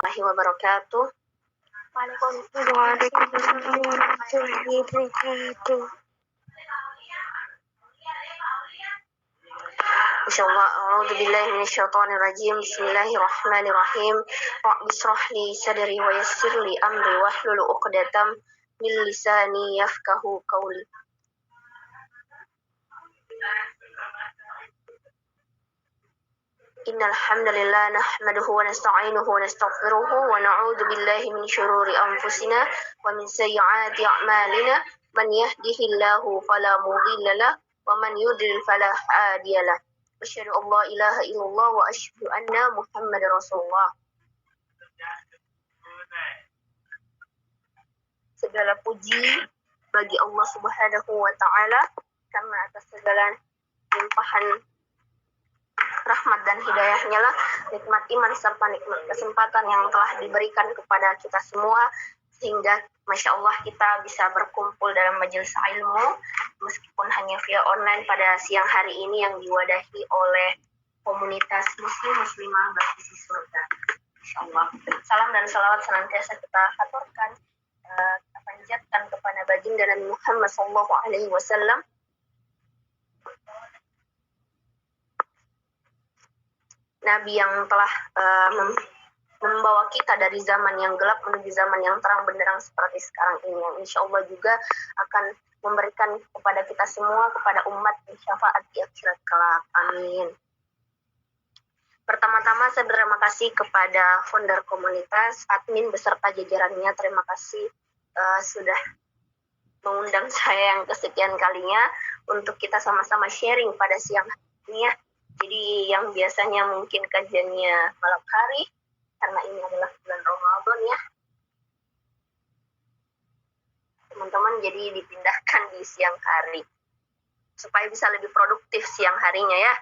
warahmatullahi wabarakatuh. Waalaikumsalam warahmatullahi wabarakatuh. Insyaallah, a'udzu billahi minasyaitonir rajim. Bismillahirrahmanirrahim. Rabbi shrah li sadri wa yassir li amri wahlul 'uqdatam min lisani yafqahu qawli. Innal hamdalillah nahmaduhu wa nasta'inuhu wa nastaghfiruhu wa na'udzu billahi min shururi anfusina wa min sayyiati a'malina. Man yahdihillahu fala mudilla lahu wa man yudlil fala hadiya lahu. Asyhadu an la ilaha illallah wa asyhadu anna Muhammadar Rasulullah. Segala puji bagi Allah Subhanahu wa taala karena atas segala limpahan rahmat dan hidayahnya lah, nikmat iman serta nikmat kesempatan yang telah diberikan kepada kita semua, sehingga Masya Allah kita bisa berkumpul dalam majelis ilmu meskipun hanya via online pada siang hari ini yang diwadahi oleh komunitas muslimah bervisi surga. Insya Allah. Salam dan salawat senantiasa kita haturkan, kita panjatkan kepada baginda Nabi Muhammad SAW, Nabi yang telah membawa kita dari zaman yang gelap menuju zaman yang terang benderang seperti sekarang ini, yang insya Allah juga akan memberikan kepada kita semua, kepada umat syafaat di akhirat kelak. Amin. Pertama-tama saya berterima kasih kepada founder komunitas, admin beserta jajarannya. Terima kasih sudah mengundang saya yang kesekian kalinya untuk kita sama-sama sharing pada siang hari ini ya. Jadi yang biasanya mungkin kajiannya malam hari, karena ini adalah bulan Ramadan ya, teman-teman, jadi dipindahkan di siang hari supaya bisa lebih produktif siang harinya ya.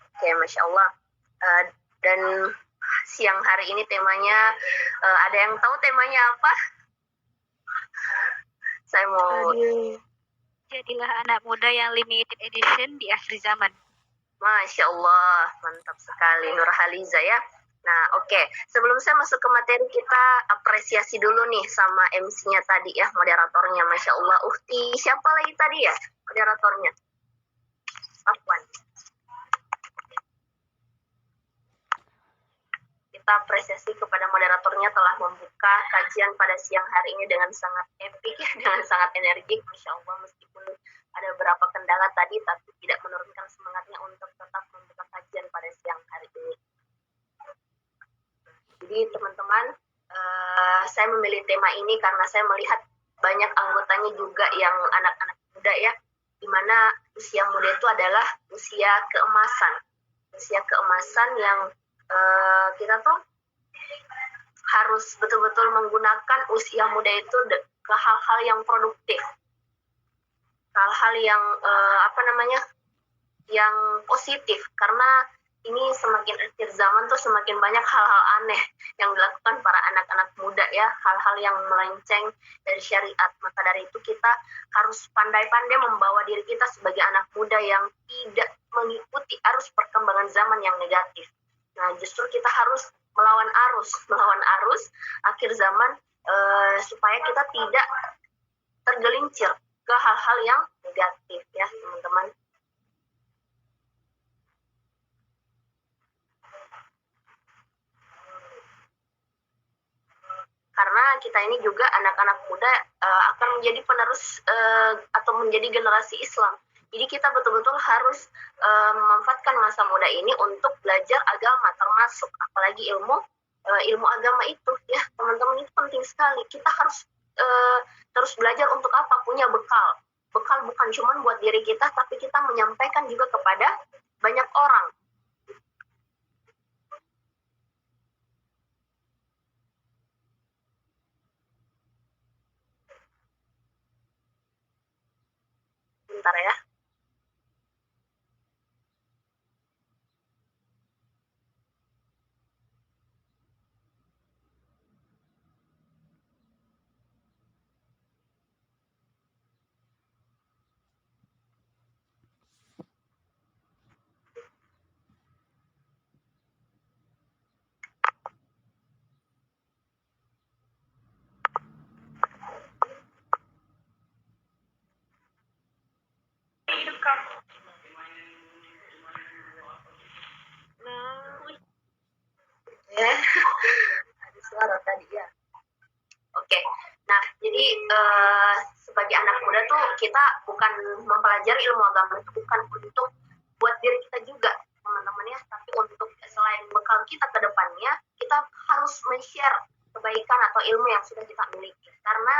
Oke, Masya Allah. Dan siang hari ini temanya, ada yang tahu temanya apa? Saya mau... Jadilah anak muda yang limited edition di akhir zaman. Masya Allah, mantap sekali Nurhaliza ya. Nah, oke. Sebelum saya masuk ke materi, kita apresiasi dulu nih sama MC-nya tadi ya, moderatornya. Masya Allah, Uhti. Siapa lagi tadi ya moderatornya? Afwan. Kita apresiasi kepada moderatornya telah membuka kajian pada siang hari ini dengan sangat epik ya, dengan sangat energik. Masya Allah, meskipun ada beberapa kendala tadi, tapi tidak menurunkan semangatnya untuk tetap membuka kajian pada siang hari ini. Jadi teman-teman, saya memilih tema ini karena saya melihat banyak anggotanya juga yang anak-anak muda ya, di mana usia muda itu adalah usia keemasan. Usia keemasan yang kita tuh harus betul-betul menggunakan usia muda itu ke hal-hal yang produktif, hal-hal yang yang positif, karena ini semakin akhir zaman tuh semakin banyak hal-hal aneh yang dilakukan para anak-anak muda ya, hal-hal yang melenceng dari syariat. Maka dari itu kita harus pandai-pandai membawa diri kita sebagai anak muda yang tidak mengikuti arus perkembangan zaman yang negatif. Nah, justru kita harus melawan arus akhir zaman, supaya kita tidak tergelincir ke hal-hal yang negatif ya teman-teman. Karena kita ini juga anak-anak muda akan menjadi penerus atau menjadi generasi Islam. Jadi kita betul-betul harus memanfaatkan masa muda ini untuk belajar agama, termasuk apalagi ilmu agama itu ya teman-teman, itu penting sekali. Kita harus terus belajar untuk apa? Punya bekal. Bekal bukan cuma buat diri kita, tapi kita menyampaikan juga kepada banyak orang. Bentar ya. sebagai anak muda tuh kita bukan mempelajari ilmu agama itu bukan untuk buat diri kita juga teman-teman ya, tapi untuk selain bekal kita ke depannya, kita harus men-share kebaikan atau ilmu yang sudah kita miliki. Karena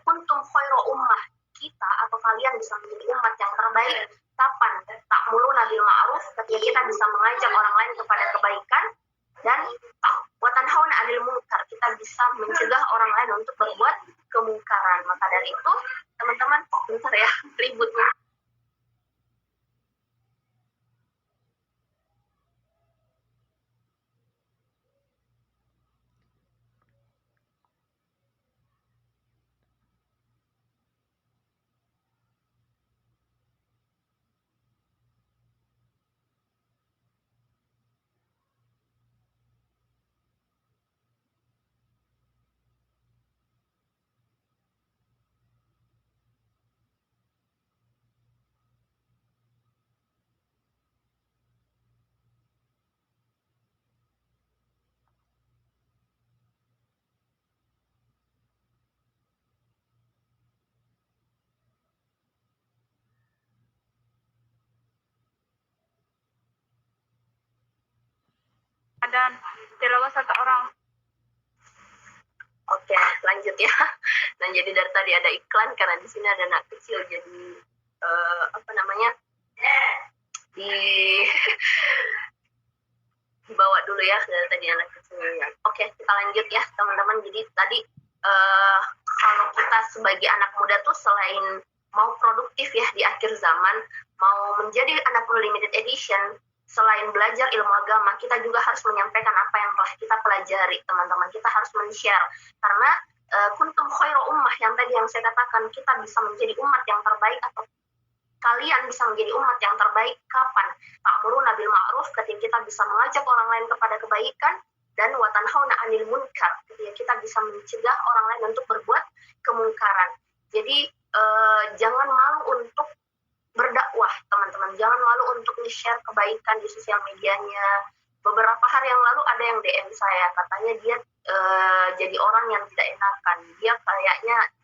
kuntum khairu ummah, kita atau kalian bisa menjadi umat yang terbaik kapan? Ta'muruna bil ma'ruf, ketika kita bisa mengajak orang lain kepada kebaikan, dan wa tanhauna 'anil munkar, kita bisa mencegah orang lain untuk berbuat kemungkaran. Maka dari itu, teman-teman, bentar ya, ributnya. Dan tilawah satu orang. Oke, lanjut ya. Nah, jadi dari tadi ada iklan karena di sini ada anak kecil, jadi di dibawa dulu ya dari tadi anak kecilnya. Oke, kita lanjut ya teman-teman. Jadi tadi kalau kita sebagai anak muda tuh selain mau produktif ya di akhir zaman, mau menjadi anak muda limited edition, selain belajar ilmu agama, kita juga harus menyampaikan apa yang telah kita pelajari, teman-teman. Kita harus men-share. Karena kuntum khairu ummah, yang tadi yang saya katakan, kita bisa menjadi umat yang terbaik, atau kalian bisa menjadi umat yang terbaik kapan? Ta'muruna bil ma'ruf, ketika kita bisa mengajak orang lain kepada kebaikan, dan wa tanhauna 'anil munkar, ketika kita bisa mencegah orang lain untuk berbuat kemungkaran. Jadi jangan malu untuk berdakwah, teman-teman. Jangan malu untuk nge-share kebaikan di sosial medianya. Beberapa hari yang lalu ada yang DM saya, katanya dia jadi orang yang tidak enakan. Dia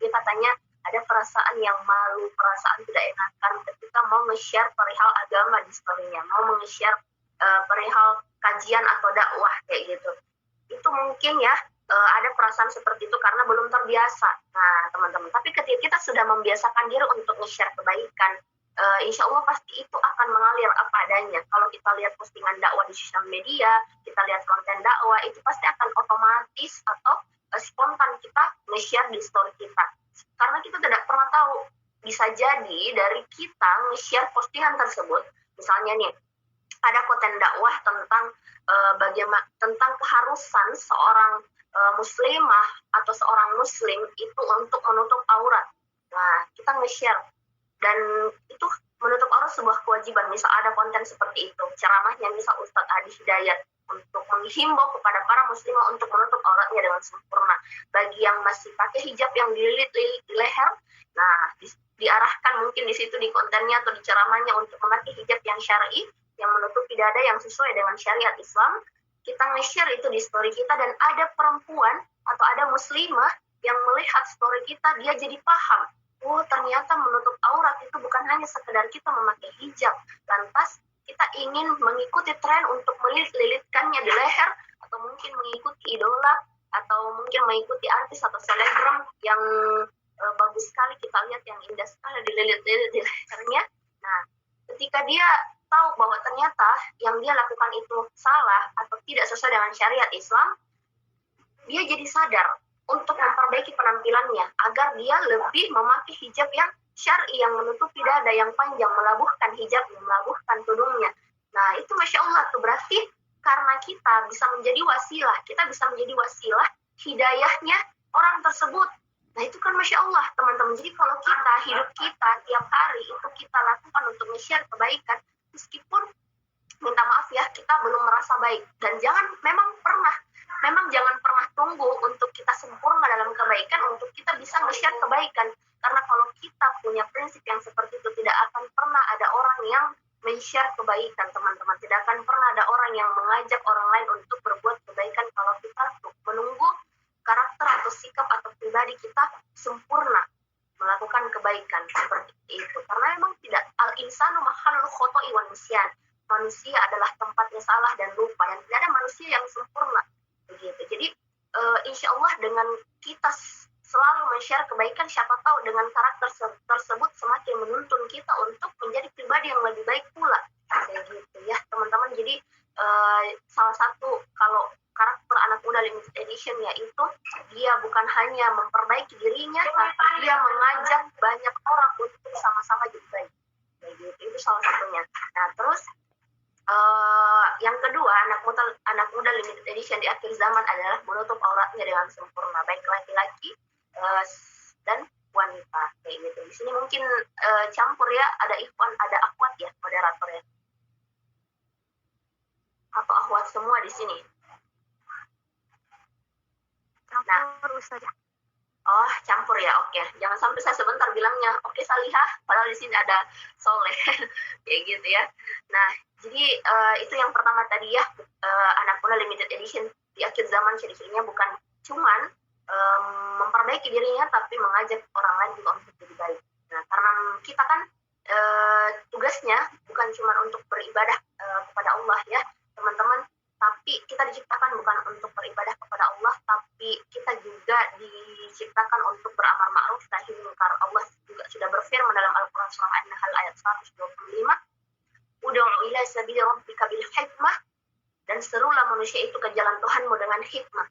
katanya ada perasaan yang malu, perasaan tidak enakan ketika mau nge-share perihal agama di story-nya, mau nge-share perihal kajian atau dakwah kayak gitu. Itu mungkin ya ada perasaan seperti itu karena belum terbiasa. Nah, teman-teman, tapi ketika kita sudah membiasakan diri untuk nge-share kebaikan, insya Allah pasti itu akan mengalir apa adanya. Kalau kita lihat postingan dakwah di sosial media, kita lihat konten dakwah, itu pasti akan otomatis atau spontan kita nge-share di story kita. Karena kita tidak pernah tahu, bisa jadi dari kita nge-share postingan tersebut, misalnya nih, ada konten dakwah tentang tentang keharusan seorang muslimah atau seorang muslim itu untuk menutup aurat. Nah, kita nge-share. Dan itu menutup aurat sebuah kewajiban. Misal ada konten seperti itu, ceramahnya misal Ustadz Adi Hidayat untuk menghimbau kepada para muslimah untuk menutup auratnya dengan sempurna. Bagi yang masih pakai hijab yang dililit di leher, nah diarahkan mungkin di situ di kontennya atau di ceramahnya untuk memakai hijab yang syar'i, yang menutupi dada yang sesuai dengan syariat Islam. Kita nge-share itu di story kita, dan ada perempuan atau ada muslimah yang melihat story kita, dia jadi paham, oh ternyata menutup aurat itu bukan hanya sekedar kita memakai hijab, lantas kita ingin mengikuti tren untuk melilit-lilitkannya di leher, atau mungkin mengikuti idola, atau mungkin mengikuti artis atau selebgram yang bagus sekali, kita lihat yang indah sekali dililit-lilit di lehernya. Nah, ketika dia tahu bahwa ternyata yang dia lakukan itu salah atau tidak sesuai dengan syariat Islam, dia jadi sadar untuk memperbaiki penampilannya agar dia lebih memakai hijab yang syar'i, yang menutupi dada yang panjang, melabuhkan hijabnya, melabuhkan tudungnya. Nah, itu Masya Allah tuh, berarti karena kita bisa menjadi wasilah, kita bisa menjadi wasilah hidayahnya orang tersebut. Nah, itu kan Masya Allah, teman-teman. Jadi kalau kita, hidup kita tiap hari itu kita lakukan untuk nge-share kebaikan, meskipun minta maaf ya, kita belum merasa baik. Dan memang jangan pernah tunggu untuk kita sempurna dalam kebaikan untuk kita bisa nge-share kebaikan. Karena kalau kita punya prinsip yang seperti itu, tidak akan pernah ada orang yang men-share kebaikan, teman-teman. Tidak akan pernah ada orang yang mengajak orang lain untuk berbuat kebaikan kalau kita menunggu karakter atau sikap atau pribadi kita sempurna tempatnya salah dan lupa, yang tidak ada manusia yang sempurna begitu. Jadi insya Allah dengan kita selalu men-share kebaikan, siapa tahu dengan karakter tersebut semakin menuntun kita untuk menjadi pribadi yang lebih baik pula kayak gitu ya teman-teman. Jadi salah satu kalau karakter anak muda limited edition yaitu dia bukan hanya memperbaiki dirinya, tapi dia mengajak banyak orang untuk sama-sama jadi baik. Gitu. Itu salah satunya. Nah terus yang kedua, anak muda limited edition di akhir zaman adalah menutup auratnya dengan sempurna, baik laki-laki dan wanita kayak gitu. Di sini mungkin campur ya, ada ikhwan, ada akhwat ya moderatornya. Atau akhwat semua di sini? Campur Ustazah. Oh, campur ya, oke. Jangan sampai saya sebentar bilangnya, oke Salihah, padahal di sini ada Soleh, kayak gitu ya. Nah, jadi itu yang pertama tadi ya, anak muda limited edition di akhir zaman ciri-cirinya bukan cuman memperbaiki dirinya, tapi mengajak orang lain juga untuk jadi baik. Nah, karena kita kan tugasnya bukan cuma untuk beribadah kepada Allah ya, teman-teman, tapi kita diciptakan bukan untuk beribadah kepada Allah, tapi kita juga diciptakan untuk beramar ma'ruf nahi munkar. Allah juga sudah berfirman dalam Al-Quran surah An-Nahl ayat 125, ud'u ila sabili rabbika bil hikmah, dan serulah manusia itu ke jalan Tuhanmu dengan hikmah,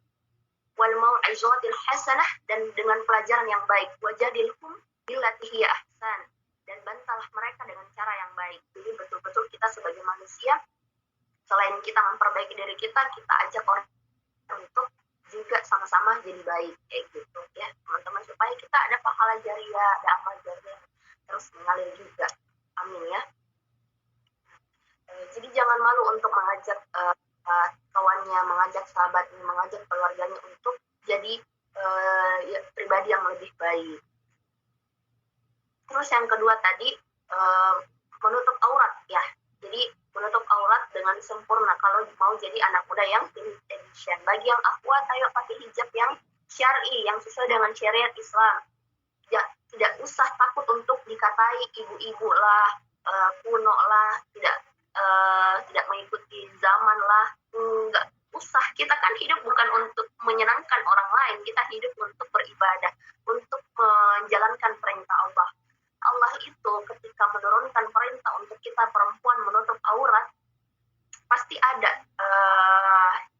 wal mau'izatil hasanah, dan dengan pelajaran yang baik, wajadilhum billati hiya ahsan, dan bantalah mereka dengan cara yang baik. Jadi betul-betul kita sebagai manusia, selain kita memperbaiki diri kita ajak orang untuk juga sama-sama jadi baik kayak gitu ya teman-teman, supaya kita ada pahala jariah, ada amal jariah terus mengalir juga. Amin ya. Jadi jangan malu untuk mengajak kawannya, mengajak sahabatnya, mengajak keluarganya untuk jadi pribadi yang lebih baik. Terus yang kedua tadi menutup aurat ya. Jadi menutup aurat dengan sempurna kalau mau jadi anak muda yang limited edition. Bagi yang akhwat, ayo pakai hijab yang syar'i, yang sesuai dengan syariat Islam. Tidak usah takut untuk dikatai ibu-ibu lah, kuno lah, tidak mengikuti zaman lah. Enggak usah. Kita kan hidup bukan untuk menyenangkan orang lain, kita hidup untuk beribadah, untuk menjalankan perintah Allah. Allah itu ketika menurunkan perintah untuk kita perempuan menutup aurat, pasti ada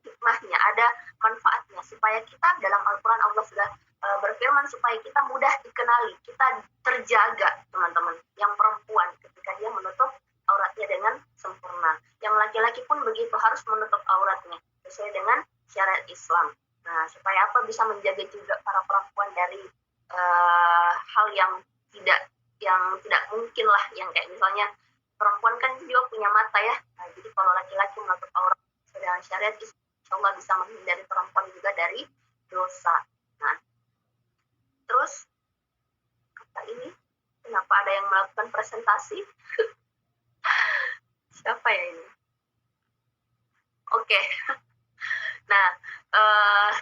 hikmahnya, ada manfaatnya, supaya kita dalam Al-Quran Allah sudah berfirman supaya kita mudah dikenali, kita terjaga teman-teman. Yang perempuan ketika dia menutup auratnya dengan sempurna, yang laki-laki pun begitu, harus menutup auratnya sesuai dengan syariat Islam. Nah, supaya apa? Bisa menjaga juga para perempuan dari hal yang tidak mungkin lah, yang kayak misalnya perempuan kan juga punya mata ya. Nah, jadi kalau laki-laki menutup aurat dengan syariat, insya Allah bisa menghindari perempuan juga dari dosa. Nah, terus kata ini, kenapa ada yang melakukan presentasi? Siapa ya ini? Oke. Nah,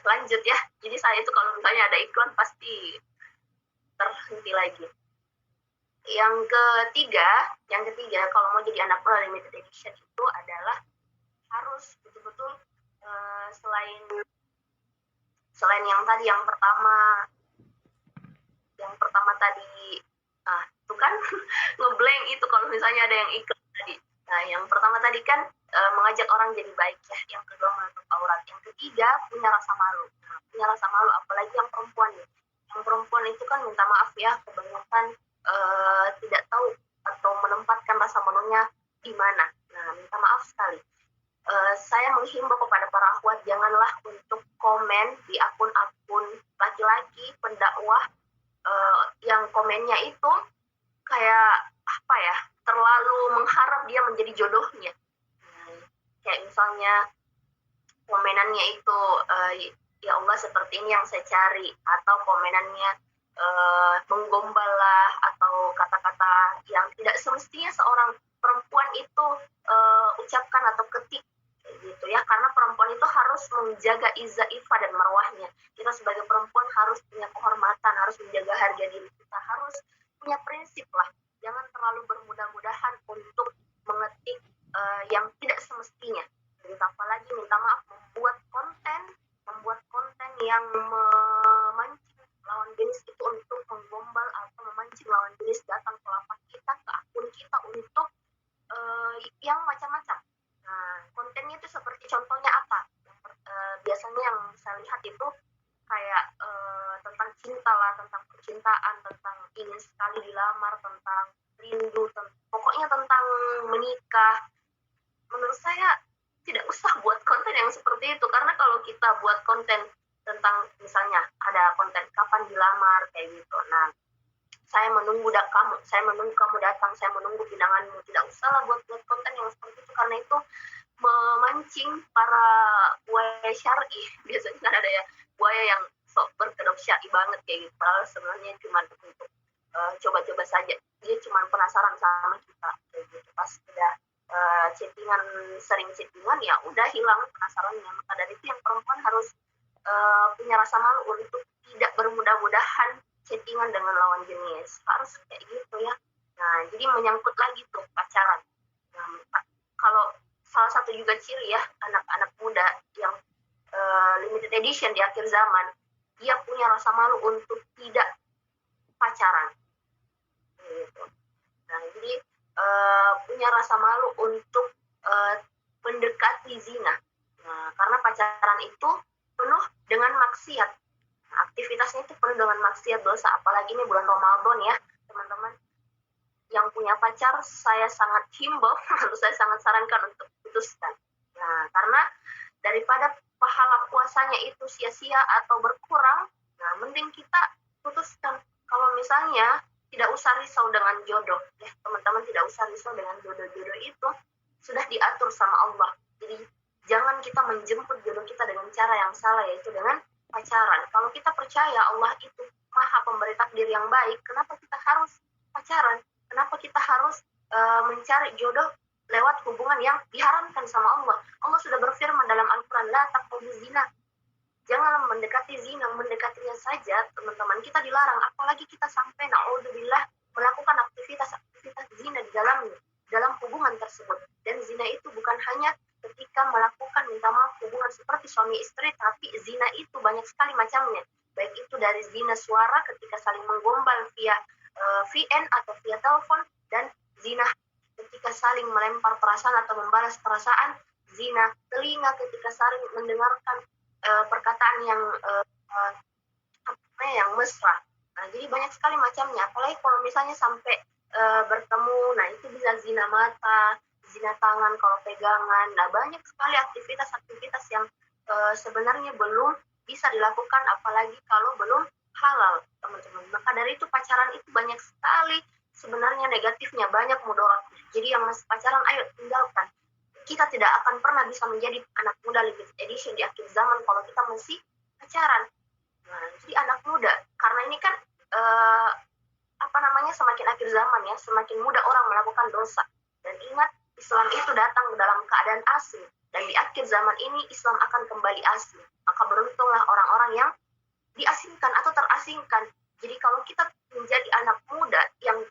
lanjut ya. Jadi saya itu kalau misalnya ada iklan pasti terhenti lagi. Yang ketiga, kalau mau jadi anak muda limited edition itu adalah harus betul-betul selain yang tadi, yang pertama tadi, itu kan ngeblank itu kalau misalnya ada yang iklan tadi. Nah, yang pertama tadi kan mengajak orang jadi baik ya. Yang kedua menutup aurat. Yang ketiga punya rasa malu. Nah, punya rasa malu apalagi yang perempuan nih. Yang perempuan itu kan minta maaf ya, kebanyakan tidak tahu atau menempatkan rasa malunya di mana. Nah, minta maaf sekali. Saya menghimbau kepada para akhwat, janganlah untuk komen di akun-akun laki-laki pendakwah yang komennya itu kayak apa ya, terlalu mengharap dia menjadi jodohnya. Kayak misalnya komenannya itu ya Allah seperti ini yang saya cari, atau komenannya menggombal lah, atau kata-kata yang tidak semestinya seorang perempuan itu ucapkan atau ketik gitu ya. Karena perempuan itu harus menjaga izzah, ifah, dan marwahnya. Kita sebagai perempuan harus punya kehormatan, harus menjaga harga diri kita, harus punya prinsip lah. Jangan terlalu bermudah-mudahan untuk mengetik yang tidak semestinya. Ditambah lagi minta maaf membuat konten yang memancing lawan jenis itu untuk menggombal atau memancing lawan jenis datang ke lapak kita, ke akun kita untuk yang macam-macam. Nah, kontennya itu seperti contohnya apa? Biasanya yang saya lihat itu kayak tentang cinta lah, tentang percintaan, tentang ingin sekali dilamar, tentang rindu, pokoknya tentang menikah. Menurut saya tidak usah buat konten yang seperti itu, karena kalau kita buat konten tentang misalnya ada konten kapan dilamar kayak gitu, nah saya menunggu kamu datang, saya menunggu pinanganmu. Tidak usahlah buat konten yang seperti itu, karena itu memancing para buaya syar'i. Biasanya kan ada ya buaya yang sok berkedok syar'i banget kayak gitu, padahal sebenarnya cuma untuk coba-coba saja. Dia cuma penasaran sama kita kayak gitu. Pas udah sering chattingan, ya udah hilang penasarannya. Maka dari itu yang perempuan harus punya rasa malu untuk tidak bermudah-mudahan chattingan dengan lawan jenis, harus kayak gitu ya. Nah, jadi menyangkut lagi tuh pacaran. Nah, kalau salah satu juga ciri ya anak-anak muda yang limited edition di akhir zaman, dia punya rasa malu untuk tidak pacaran. Gitu. Nah, jadi punya rasa malu untuk mendekati zina. Nah, karena pacaran itu penuh dengan maksiat. Aktivitasnya itu penuh dengan maksiat, dosa, apalagi ini bulan Ramadan ya teman-teman. Yang punya pacar saya sangat himbau atau saya sangat sarankan untuk putuskan. Nah, karena daripada pahala puasanya itu sia-sia atau berkurang, nah mending kita putuskan. Kalau misalnya tidak usah risau dengan jodoh ya teman-teman, tidak usah risau dengan jodoh itu sudah diatur sama Allah. Jadi jangan kita menjemput jodoh kita dengan cara yang salah, yaitu dengan pacaran. Kalau kita percaya Allah itu maha pemberi takdir yang baik, kenapa kita harus pacaran? Kenapa kita harus mencari jodoh lewat hubungan yang diharamkan sama Allah? Allah sudah berfirman dalam Al-Quran, la taqrabu zina. Janganlah mendekati zina, mendekatinya saja teman-teman kita dilarang, apalagi kita sampai na'udzubillah melakukan aktivitas zina di dalam hubungan tersebut. Dan zina itu bukan hanya ketika melakukan minta maaf hubungan seperti suami istri, tapi zina itu banyak sekali macamnya. Baik itu dari zina suara ketika saling menggombal via VN atau via telepon, dan zina ketika saling melempar perasaan atau membalas perasaan, zina telinga ketika saling mendengarkan perkataan yang mesra. Nah, jadi banyak sekali macamnya. Apalagi kalau misalnya sampai bertemu, nah itu bisa zina mata, zina tangan kalau pegangan. Nah, banyak sekali aktivitas yang sebenarnya belum bisa dilakukan, apalagi kalau belum halal, teman-teman. Maka dari itu pacaran itu banyak sekali sebenarnya negatifnya, banyak mudaratnya. Jadi yang masih pacaran, ayo tinggalkan. Kita tidak akan pernah bisa menjadi anak muda limited edition di akhir zaman kalau kita masih pacaran. Nah, jadi anak muda, karena ini kan semakin akhir zaman ya, semakin mudah orang melakukan dosa. Dan ingat, Islam itu datang dalam keadaan asli, dan di akhir zaman ini Islam akan kembali asli. Maka beruntunglah orang-orang yang diasingkan atau terasingkan. Jadi kalau kita menjadi anak muda yang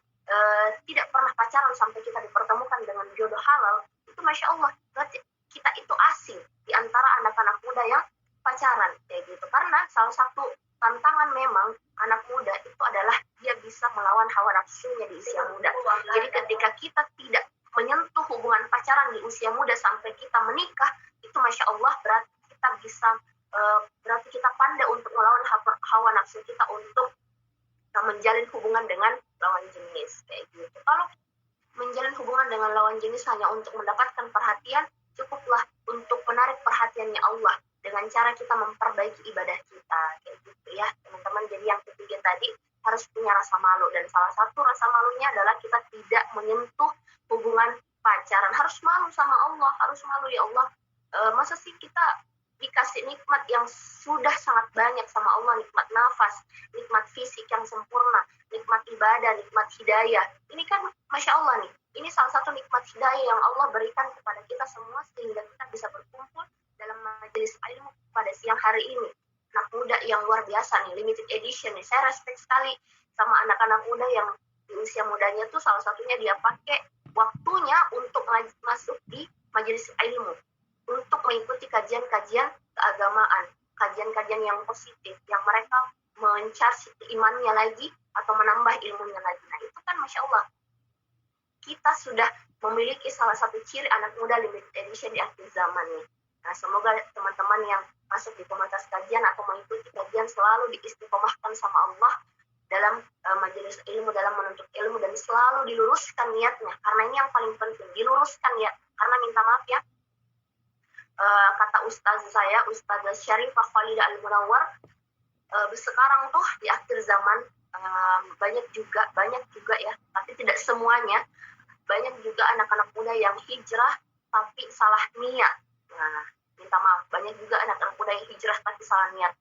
tidak pernah pacaran sampai kita dipertemukan dengan jodoh halal, itu Masya Allah, berarti kita itu asing di antara anak-anak muda yang pacaran kayak gitu. Karena salah satu tantangan memang anak muda itu adalah dia bisa melawan hawa nafsunya di usia muda. Jadi ketika kita tidak menyentuh hubungan pacaran di usia muda sampai kita menikah, itu Masya Allah berarti kita pandai untuk melawan hawa nafsu kita untuk menjalin hubungan dengan lawan jenis kayak gitu. Kalau menjalin hubungan dengan lawan jenis hanya untuk mendapatkan perhatian, cukuplah untuk menarik perhatiannya Allah dengan cara kita memperbaiki ibadah kita kayak gitu ya teman-teman. Jadi yang ketiga tadi, harus punya rasa malu, dan salah satu rasa malunya adalah kita tidak menyentuh hubungan pacaran. Harus malu sama Allah, harus malu, ya Allah, masa sih kita dikasih nikmat yang sudah sangat banyak sama Allah, nikmat nafas, nikmat fisik yang sempurna, nikmat ibadah, nikmat hidayah. Ini kan Masya Allah nih, ini salah satu nikmat hidayah yang Allah berikan kepada kita semua, sehingga kita bisa berkumpul dalam majelis ilmu pada siang hari ini. Anak muda yang luar biasa nih, limited edition nih. Saya respect sekali sama anak-anak muda yang di usia mudanya tuh salah satunya dia pakai waktunya untuk masuk di majelis ilmu, untuk mengikuti kajian-kajian keagamaan, kajian-kajian yang positif, yang mereka mencari imannya lagi atau menambah ilmunya lagi. Nah itu kan Masya Allah, kita sudah memiliki salah satu ciri anak muda limited edition di akhir zaman nih. Nah semoga teman-teman yang masuk di komunitas kajian atau mengikuti kajian selalu diistiqomahkan sama Allah dalam majelis ilmu, dalam menuntut ilmu, dan selalu diluruskan niatnya, karena ini yang paling penting, diluruskan niat. Karena minta maaf ya, kata ustaz saya, Ustazah Syarifah Khalidah Al-Munawwar, sekarang tuh di akhir zaman banyak juga ya, tapi tidak semuanya, banyak juga anak-anak muda yang hijrah tapi salah niat. Nah minta maaf, banyak juga anak-anak muda yang hijrah tapi salah niat.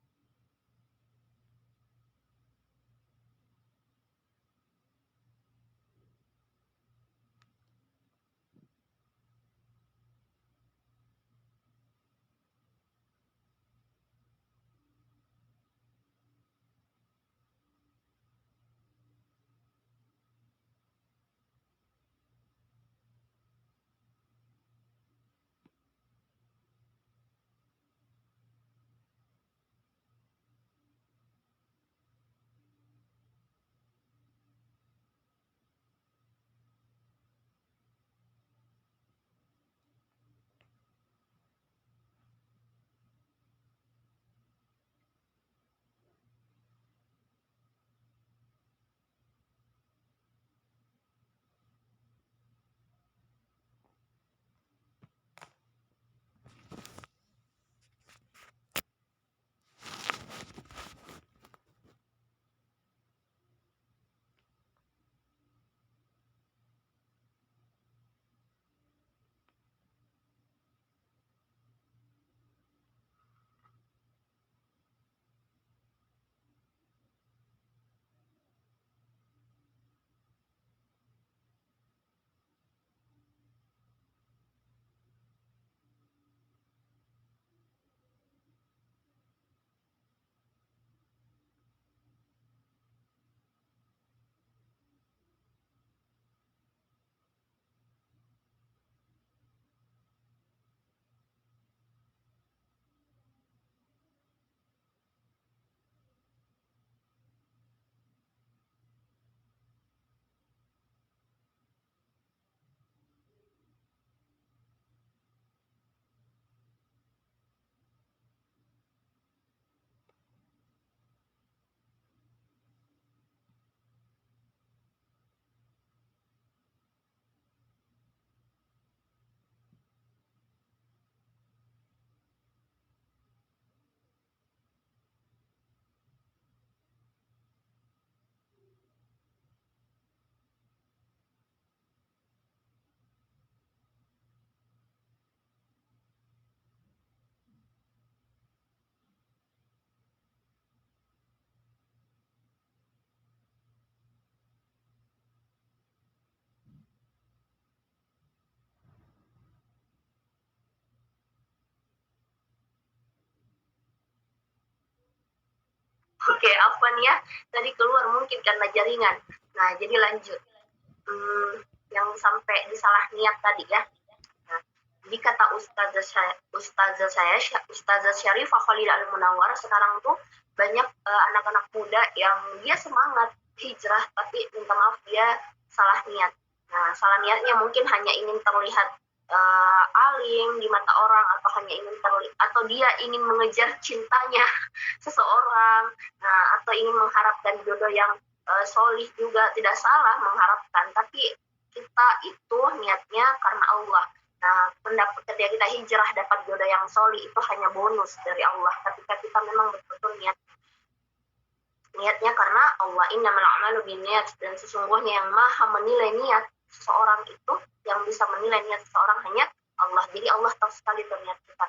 Oke, Afwan ya, tadi keluar mungkin karena jaringan. Nah, jadi lanjut. Yang sampai disalah niat tadi ya. Nah, jadi kata Ustazah Syarifah Khalidah Al-Munawwar, sekarang tuh banyak anak-anak muda yang dia semangat hijrah, tapi minta maaf dia salah niat. Nah, salah niatnya mungkin hanya ingin terlihat alim di mata orang, atau hanya ingin atau dia ingin mengejar cintanya seseorang, nah atau ingin mengharapkan jodoh yang solih juga, tidak salah mengharapkan, tapi kita itu niatnya karena Allah. Nah, pendapat ketika kita hijrah dapat jodoh yang solih itu hanya bonus dari Allah, ketika kita memang betul-betul niatnya karena Allah. Innamal a'malu binniyat, dan sesungguhnya yang maha menilai niat seseorang itu, yang bisa menilai niat seseorang hanya Allah. Jadi Allah tahu sekali niat kita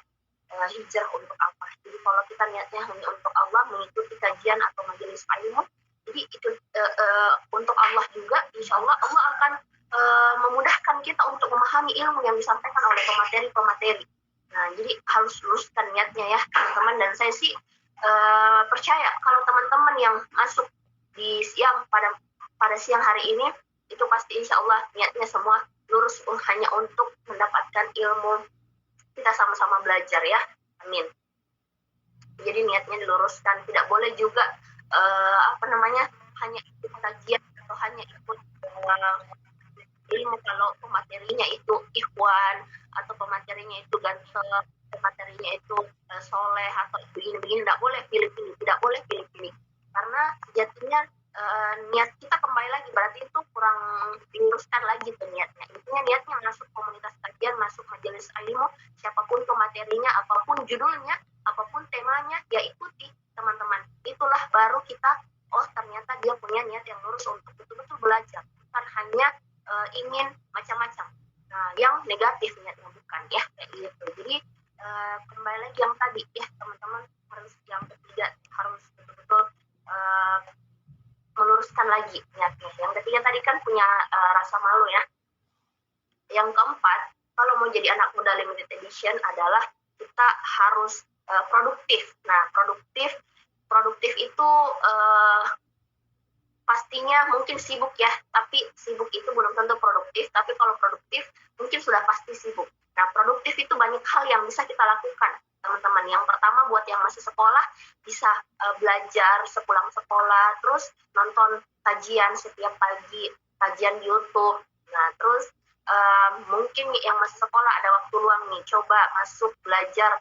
hijrah untuk apa. Jadi kalau kita niatnya hanya untuk Allah, mengikuti kajian atau majelis ilmu, jadi itu untuk Allah juga, insya Allah Allah akan memudahkan kita untuk memahami ilmu yang disampaikan oleh pemateri. Nah, jadi harus luruskan niatnya ya teman-teman. Dan saya sih percaya kalau teman-teman yang masuk di pada siang hari ini, itu pasti insya Allah niatnya semua lurus hanya untuk mendapatkan ilmu, kita sama-sama belajar ya, amin. Jadi niatnya diluruskan, tidak boleh juga hanya ikut kajian atau hanya ikut ilmu kalau pematerinya itu ikhwan atau pematerinya itu ganteng, pematerinya itu soleh atau begini-begini, tidak boleh pilih-pilih, tidak boleh pilih-pilih, karena sejatinya niat kita kembali lagi berarti itu kurang diluruskan lagi tuh niatnya. Intinya niatnya masuk komunitas kajian, masuk majelis ilmu, siapapun pematerinya, apapun judulnya, apapun temanya, ya ikuti teman-teman. Itulah baru kita, oh ternyata dia punya niat yang lurus untuk betul-betul belajar, bukan hanya ingin macam-macam. Nah, yang negatif niatnya bukan ya kayak gitu. Jadi kembali lagi yang tadi ya teman-teman, harus yang ketiga harus betul-betul meluruskan lagi niatnya. Yang ketiga tadi kan punya rasa malu ya. Yang keempat, kalau mau jadi anak muda limited edition adalah kita harus produktif. Nah, produktif itu pastinya mungkin sibuk ya, tapi sibuk itu belum tentu produktif, tapi kalau produktif mungkin sudah pasti sibuk. Nah, produktif itu banyak hal yang bisa kita lakukan, teman-teman. Yang pertama, buat yang masih sekolah, bisa belajar sepulang sekolah, terus nonton kajian setiap pagi, kajian di YouTube. Nah, terus mungkin yang masih sekolah ada waktu luang nih, coba masuk belajar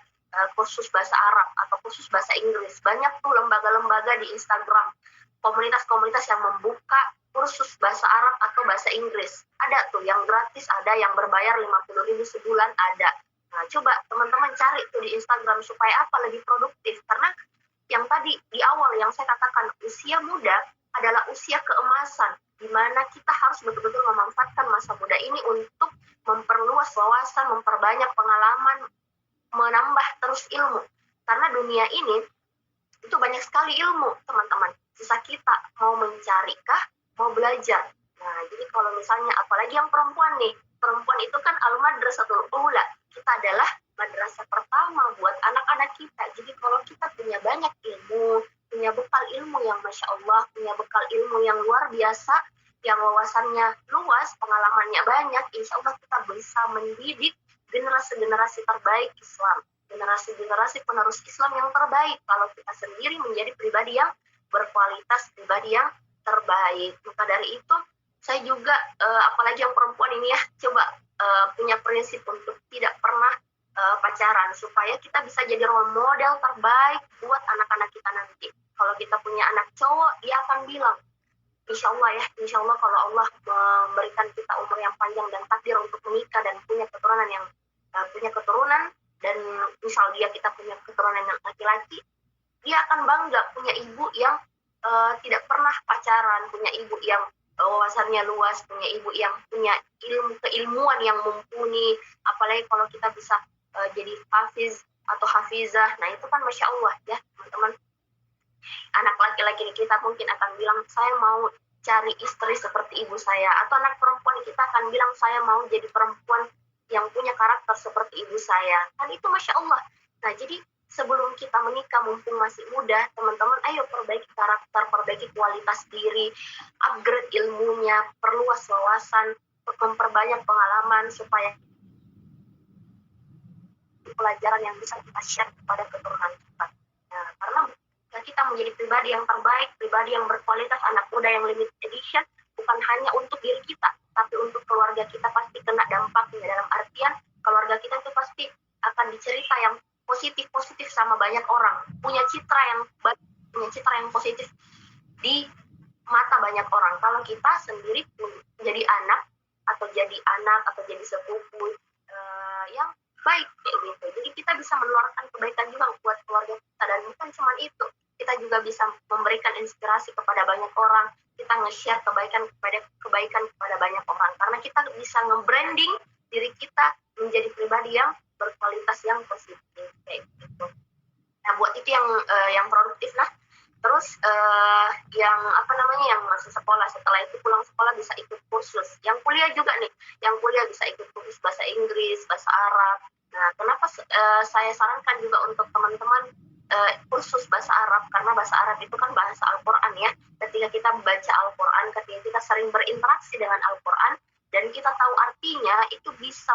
kursus bahasa Arab atau kursus bahasa Inggris. Banyak tuh lembaga-lembaga di Instagram, komunitas-komunitas yang membuka kursus bahasa Arab atau bahasa Inggris. Ada tuh yang gratis, ada yang berbayar 50.000 sebulan, ada. Nah, coba teman-teman cari tuh di Instagram supaya apa? Lebih produktif. Karena yang tadi di awal yang saya katakan, usia muda adalah usia keemasan, di mana kita harus betul-betul memanfaatkan masa muda ini untuk memperluas wawasan, memperbanyak pengalaman, menambah terus ilmu. Karena dunia ini itu banyak sekali ilmu, teman-teman. Sisa kita mau mencari kah, mau belajar. Nah, jadi kalau misalnya apalagi yang perempuan nih, perempuan itu kan al-madrasatul ula. Kita adalah madrasah pertama buat anak-anak kita. Jadi kalau kita punya banyak ilmu, punya bekal ilmu yang Masya Allah, punya bekal ilmu yang luar biasa, yang wawasannya luas, pengalamannya banyak, insya Allah kita bisa mendidik generasi-generasi terbaik Islam, generasi-generasi penerus Islam yang terbaik kalau kita sendiri menjadi pribadi yang berkualitas, pribadi yang terbaik. Maka dari itu saya juga apalagi yang perempuan ini ya, coba punya prinsip untuk tidak pernah pacaran supaya kita bisa jadi role model terbaik buat anak-anak kita nanti. Kalau kita punya anak cowok, dia akan bilang, insya Allah ya, insya Allah kalau Allah memberikan kita umur yang panjang dan takdir untuk menikah dan punya keturunan dan misal kita punya keturunan yang laki-laki, dia akan bangga punya ibu yang tidak pernah pacaran, punya ibu yang wawasannya luas, punya ibu yang punya keilmuan yang mumpuni. Apalagi kalau kita bisa jadi hafiz atau hafizah, nah itu kan Masya Allah ya teman-teman. Anak laki-laki kita mungkin akan bilang, saya mau cari istri seperti ibu saya. Atau anak perempuan kita akan bilang, saya mau jadi perempuan yang punya karakter seperti ibu saya. Kan itu Masya Allah. Nah, jadi sebelum kita menikah, mumpung masih muda, teman-teman, ayo perbaiki karakter, perbaiki kualitas diri, upgrade ilmunya, perluas wawasan, memperbanyak pengalaman, supaya pelajaran yang bisa kita share kepada keturunan kita. Nah, karena kita menjadi pribadi yang terbaik, pribadi yang berkualitas, anak muda yang limited edition, bukan hanya untuk diri kita, tapi untuk keluarga kita pasti kena dampaknya. Dalam artian, keluarga kita itu pasti akan dicerita yang positif-positif sama banyak orang, punya citra yang positif di mata banyak orang. Kalau kita sendiri jadi anak atau jadi sepupu yang baik kayak gitu, jadi kita bisa menularkan kebaikan juga buat keluarga kita. Dan bukan cuma itu, kita juga bisa memberikan inspirasi kepada banyak orang, kita nge-share kebaikan kepada banyak orang, karena kita bisa nge-branding diri kita menjadi pribadi yang berkualitas, yang positif kayak gitu. Nah, buat itu yang produktif lah. Terus yang masih sekolah, setelah itu pulang sekolah bisa ikut kursus. Yang kuliah juga nih, yang kuliah bisa ikut kursus bahasa Inggris, bahasa Arab. Nah, kenapa saya sarankan juga untuk teman-teman kursus bahasa Arab, karena bahasa Arab itu kan bahasa Al-Quran ya. Ketika kita membaca Al-Quran, ketika kita sering berinteraksi dengan Al-Quran, dan kita tahu artinya, itu bisa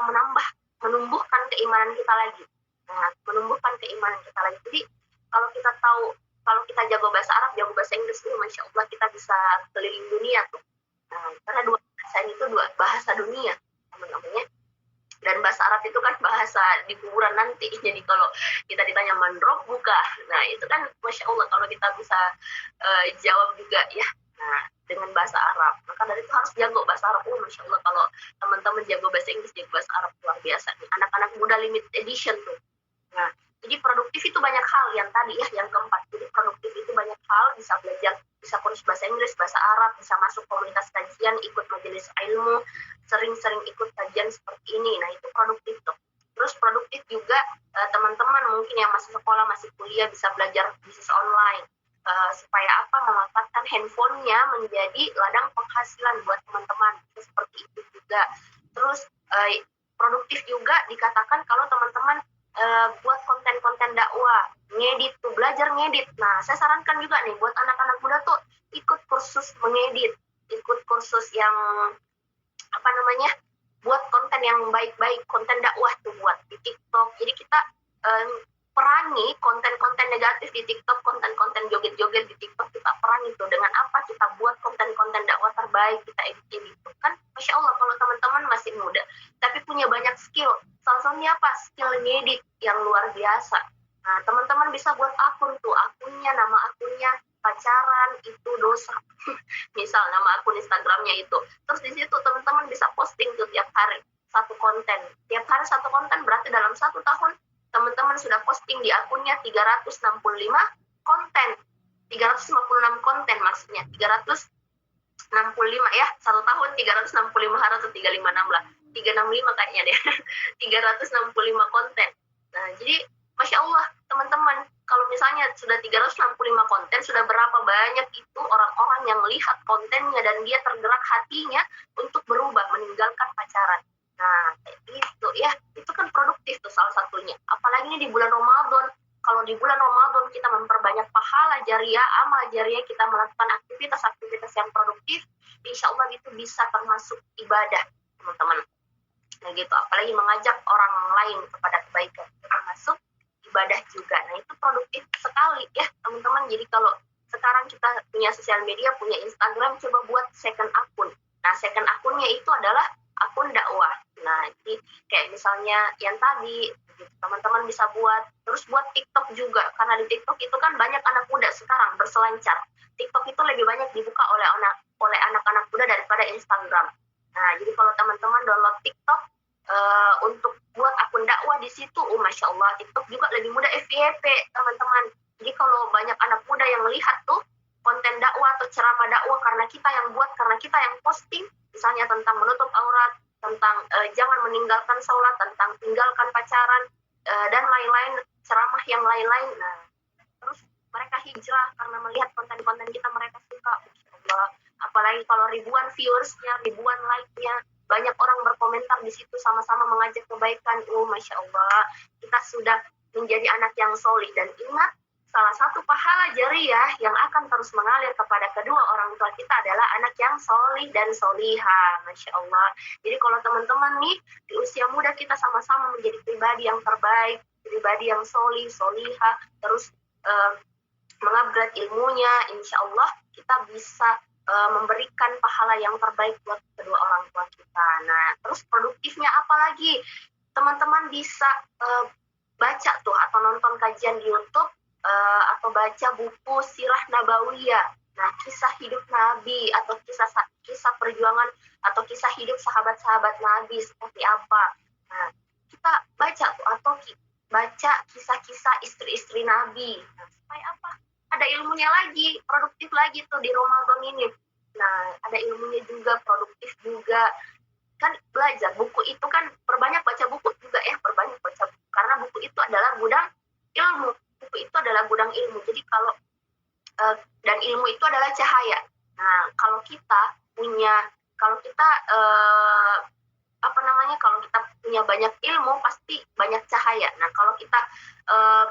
menumbuhkan keimanan kita lagi. Nah, menumbuhkan keimanan kita lagi. Jadi kalau kita tahu, kalau kita jago bahasa Arab, jago bahasa Inggris, Masya Allah kita bisa keliling dunia tuh. Nah, karena dua bahasa ini tuh dua bahasa dunia, teman-temannya. Dan bahasa Arab itu kan bahasa di kuburan nanti. Jadi kalau kita ditanya mandrok buka, nah itu kan Masya Allah kalau kita bisa jawab juga ya. Nah, dengan bahasa Arab. Maka dari itu harus jago bahasa Arab. Masya Allah kalau teman-teman jago bahasa Inggris, jago bahasa Arab, luar biasa nih. Anak-anak muda limited edition tuh. Nah, jadi produktif itu banyak hal yang tadi ya, yang keempat. Jadi produktif itu banyak hal, bisa belajar, bisa kursus bahasa Inggris, bahasa Arab, bisa masuk komunitas kajian, ikut majelis ilmu, sering-sering ikut kajian seperti ini. Nah, itu produktif tuh. Terus produktif juga teman-teman mungkin yang masih sekolah, masih kuliah, bisa belajar bisnis online. Supaya apa? Memanfaatkan handphonenya menjadi ladang penghasilan buat teman-teman. Seperti itu juga. Terus produktif juga dikatakan kalau teman-teman buat konten-konten dakwah, ngedit tuh, belajar ngedit. Nah, saya sarankan juga nih buat anak-anak muda tuh ikut kursus mengedit, ikut kursus yang buat konten yang baik-baik, konten dakwah tuh buat di TikTok. Jadi kita perangi konten-konten negatif di TikTok, konten-konten joget-joget di TikTok, kita perangi tuh dengan apa? Kita buat konten-konten dakwah terbaik, kita edit itu kan. Masya Allah kalau teman-teman masih muda tapi punya banyak skill, salah satunya apa? Skill ngedit yang luar biasa. Nah, teman-teman bisa buat akun tuh, nama akunnya pacaran itu dosa. Misal nama akun Instagramnya itu. Terus di situ teman-teman bisa posting tuh tiap hari satu konten. Tiap hari satu konten berarti dalam 1 tahun teman-teman sudah posting di akunnya 365 konten. 356 konten maksudnya. 365 ya, 1 tahun 365 hari atau 356 lah. 365 kayaknya deh. 365 konten. Nah, jadi Masya Allah, teman-teman, kalau misalnya sudah 365 konten, sudah berapa banyak itu orang-orang yang melihat kontennya dan dia tergerak hatinya untuk berubah, meninggalkan pacaran. Nah, itu ya, itu kan produktif tuh salah satunya. Apalagi ini di bulan Ramadan. Kalau di bulan Ramadan kita memperbanyak pahala jariah, amal jariah, kita melakukan aktivitas-aktivitas yang produktif, insya Allah itu bisa termasuk ibadah, teman-teman. Nah gitu, apalagi mengajak orang lain kepada kebaikan, termasuk ibadah juga. Nah itu produktif sekali ya teman-teman. Jadi kalau sekarang kita punya sosial media, punya Instagram, coba buat second akun. Nah second akunnya itu adalah akun dakwah. Nah jadi kayak misalnya yang tadi teman-teman bisa buat, terus buat TikTok juga, karena di TikTok itu kan banyak anak muda sekarang berselancar. TikTok itu lebih banyak dibuka oleh anak-anak muda daripada Instagram. Nah jadi kalau teman-teman download TikTok untuk buat akun dakwah di situ, Masya Allah, TikTok juga lebih mudah FYP, teman-teman. Jadi kalau banyak anak muda yang melihat tuh konten dakwah atau ceramah dakwah karena kita yang buat, karena kita yang posting, misalnya tentang menutup aurat, tentang jangan meninggalkan sholat, tentang tinggalkan pacaran, dan lain-lain, ceramah yang lain-lain. Nah, terus mereka hijrah karena melihat konten-konten kita, mereka suka, Masya Allah. Apalagi kalau ribuan viewersnya, ribuan like-nya, banyak orang berkomentar di situ sama-sama mengajak kebaikan. Masya Allah, kita sudah menjadi anak yang solih. Dan ingat, salah satu pahala jariah yang akan terus mengalir kepada kedua orang tua kita adalah anak yang solih dan solihah. Masya Allah. Jadi kalau teman-teman nih di usia muda kita sama-sama menjadi pribadi yang terbaik, pribadi yang solih, solihah, terus mengupgrade ilmunya, insya Allah kita bisa memberikan pahala yang terbaik buat kedua orang tua kita. Nah, terus produktifnya apa lagi? Teman-teman bisa baca tuh atau nonton kajian di YouTube atau baca buku Sirah Nabawiyah. Nah, kisah hidup Nabi atau kisah perjuangan atau kisah hidup sahabat-sahabat Nabi seperti apa. Nah, kita baca tuh atau baca kisah-kisah istri-istri Nabi. Nah, supaya apa? Ada ilmunya lagi, produktif lagi tuh di Ramadan ini. Nah, ada ilmunya juga, produktif juga. Kan belajar, buku itu kan perbanyak baca buku juga ya, perbanyak baca buku. Karena buku itu adalah gudang ilmu. Buku itu adalah gudang ilmu. Jadi kalau, dan ilmu itu adalah cahaya. Nah, kalau kita punya, kalau kita kalau kita punya banyak ilmu pasti banyak cahaya. Nah, kalau kita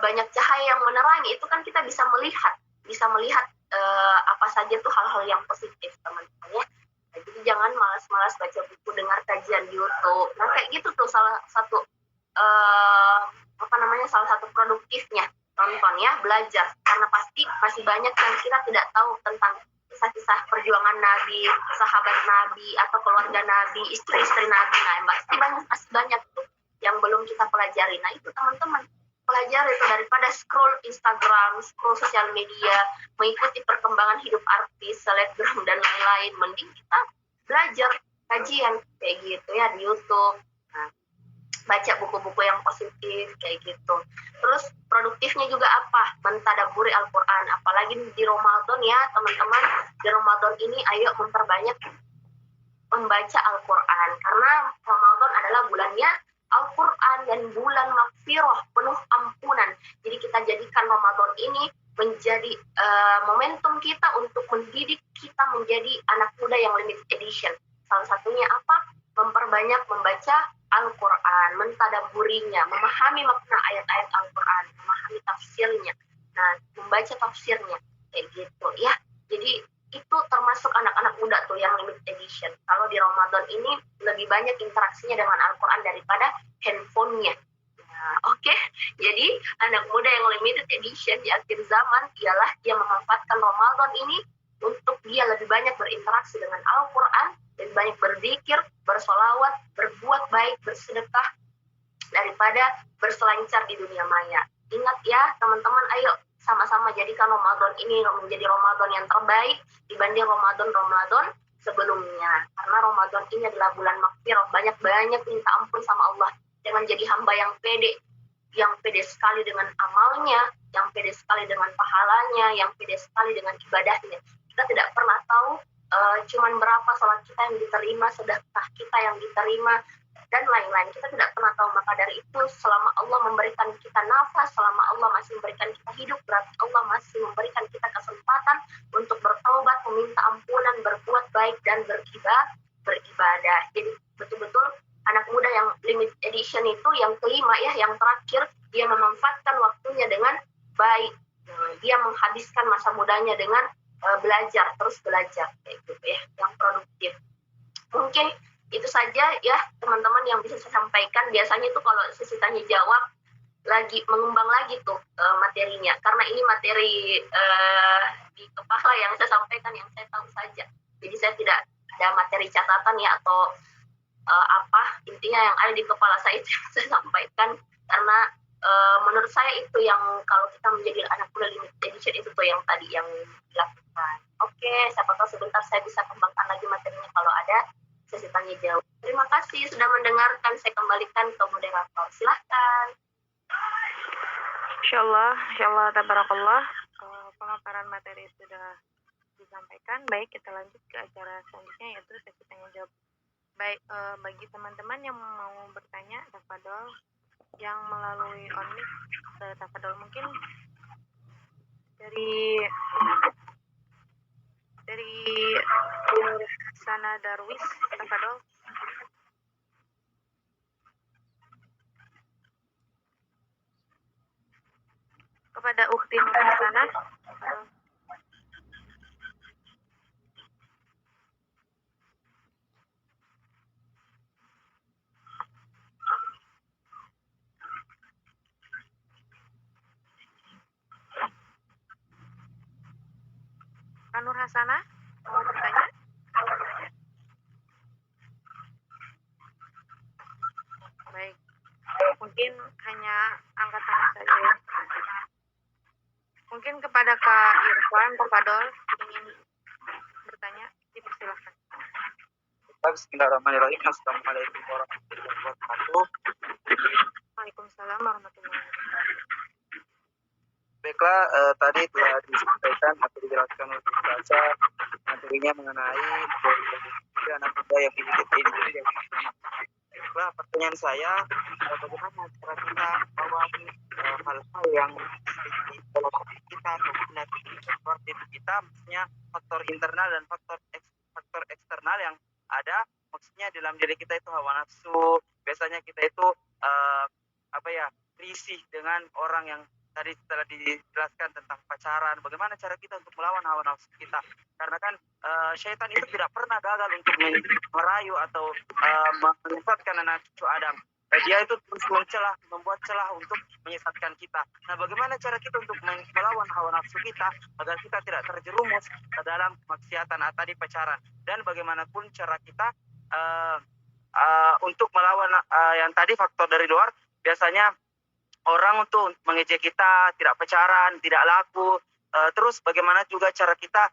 banyak cahaya yang menerangi itu kan kita bisa melihat apa saja tuh hal-hal yang positif, teman-teman ya. Nah, jadi Jadi jangan malas-malas baca buku, dengar kajian di YouTube. Nah kayak gitu tuh salah satu salah satu produktifnya tonton ya, belajar, karena pasti masih banyak yang kita tidak tahu tentang kisah-kisah perjuangan Nabi, sahabat Nabi atau keluarga Nabi, istri-istri Nabi. Nah masih banyak tuh yang belum kita pelajari. Nah itu teman-teman pelajari itu, daripada scroll Instagram, scroll sosial media, mengikuti perkembangan hidup artis, selebgram dan lain-lain. Mending kita belajar kajian kayak gitu ya di YouTube. Nah, baca buku-buku yang positif kayak gitu. Terus produktifnya juga apa? Mentadaburi Al-Quran. Apalagi di Ramadan ya teman-teman. Di Ramadan ini ayo memperbanyak membaca Al-Quran. Karena Ramadan adalah bulannya Al-Quran dan bulan magfirah, penuh ampunan. Jadi kita jadikan Ramadan ini menjadi momentum kita untuk mendidik kita menjadi anak muda yang limited edition. Salah satunya apa? Memperbanyak membaca Al-Quran, mentadaburinya, memahami makna ayat-ayat Al-Quran, memahami tafsirnya. Nah, membaca tafsirnya kayak gitu ya. Jadi itu termasuk anak-anak muda tuh yang limited edition. Kalau di Ramadan ini lebih banyak interaksinya dengan Al-Quran daripada handphonenya. Nah, oke. Jadi anak muda yang limited edition di akhir zaman ialah dia memanfaatkan Ramadan ini untuk dia lebih banyak berinteraksi dengan Al-Quran, lebih banyak berzikir, bersolawat, berbuat baik, bersedekah daripada berselancar di dunia maya. Ingat ya teman-teman, ayo sama-sama jadikan Ramadan ini menjadi Ramadan yang terbaik dibanding Ramadan sebelumnya. Karena Ramadan ini adalah bulan magfirah, banyak-banyak minta ampun sama Allah. Jangan jadi hamba yang pede sekali dengan amalnya, yang pede sekali dengan pahalanya, yang pede sekali dengan ibadahnya. Kita tidak pernah tahu cuman berapa sholat kita yang diterima, sedekah kita yang diterima, dan lain-lain. Kita tidak pernah tahu. Maka dari itu, selama Allah memberikan kita nafas, selama Allah masih memberikan kita hidup, berarti Allah masih memberikan kita kesempatan untuk bertaubat, meminta ampunan, berbuat baik, dan beribadah. Jadi betul-betul anak muda yang limited edition itu yang kelima ya, yang terakhir, dia memanfaatkan waktunya dengan baik. Dia menghabiskan masa mudanya dengan terus belajar kayak gitu ya, yang produktif. Mungkin itu saja ya teman-teman yang bisa saya sampaikan. Biasanya tuh kalau sesi tanya jawab lagi mengembang lagi tuh materinya, karena ini materi di kepala yang saya sampaikan, yang saya tahu saja. Jadi saya tidak ada materi catatan ya atau intinya yang ada di kepala saya itu yang saya sampaikan, karena menurut saya itu yang kalau kita menjadi anak muda limited edition itu tuh yang tadi yang dilakukan. Oke, siapa tahu sebentar saya bisa kembangkan lagi materinya kalau ada sesi tanya jawab. Terima kasih sudah mendengarkan. Saya kembalikan ke moderator. Silahkan. Insyaallah, tabarakallah. Pemaparan materi sudah disampaikan. Baik, kita lanjut ke acara selanjutnya, yaitu sesi tanya jawab. Baik, bagi teman-teman yang mau bertanya, tafadhol, yang melalui on-mic, tafadhol, mungkin dari Sana Darwis, tafadhol. Kepada Ukhti Nur Sana. Nur Hasanah mau bertanya? Baik, mungkin hanya angkat tangan saja ya. Mungkin kepada Kak Irfan, tafadhol, ingin bertanya, dipersilahkan. Bismillahirrahmanirrahim. Assalamualaikum warahmatullahi wabarakatuh. Waalaikumsalam warahmatullahi wabarakatuh. Baiklah, tadi telah disampaikan atau dijelaskan oleh Ustazah materinya mengenai anak muda yang limited edition. Baiklah, pertanyaan saya, bagaimana cara kita mengawali hal-hal yang dalam diri kita ataupun faktor diri kita, maksudnya faktor internal dan faktor eksternal yang ada, maksudnya dalam diri kita itu hawa nafsu. Biasanya kita itu risih dengan orang yang tadi setelah dijelaskan tentang pacaran, bagaimana cara kita untuk melawan hawa nafsu kita. Karena kan syaitan itu tidak pernah gagal untuk merayu atau menyesatkan anak cucu Adam. Dia itu terus membuat celah untuk menyesatkan kita. Nah, bagaimana cara kita untuk melawan hawa nafsu kita agar kita tidak terjerumus ke dalam kemaksiatan tadi pacaran. Dan bagaimanapun cara kita untuk melawan yang tadi faktor dari luar, biasanya orang untuk mengejek kita, tidak pacaran, tidak laku. Terus bagaimana juga cara kita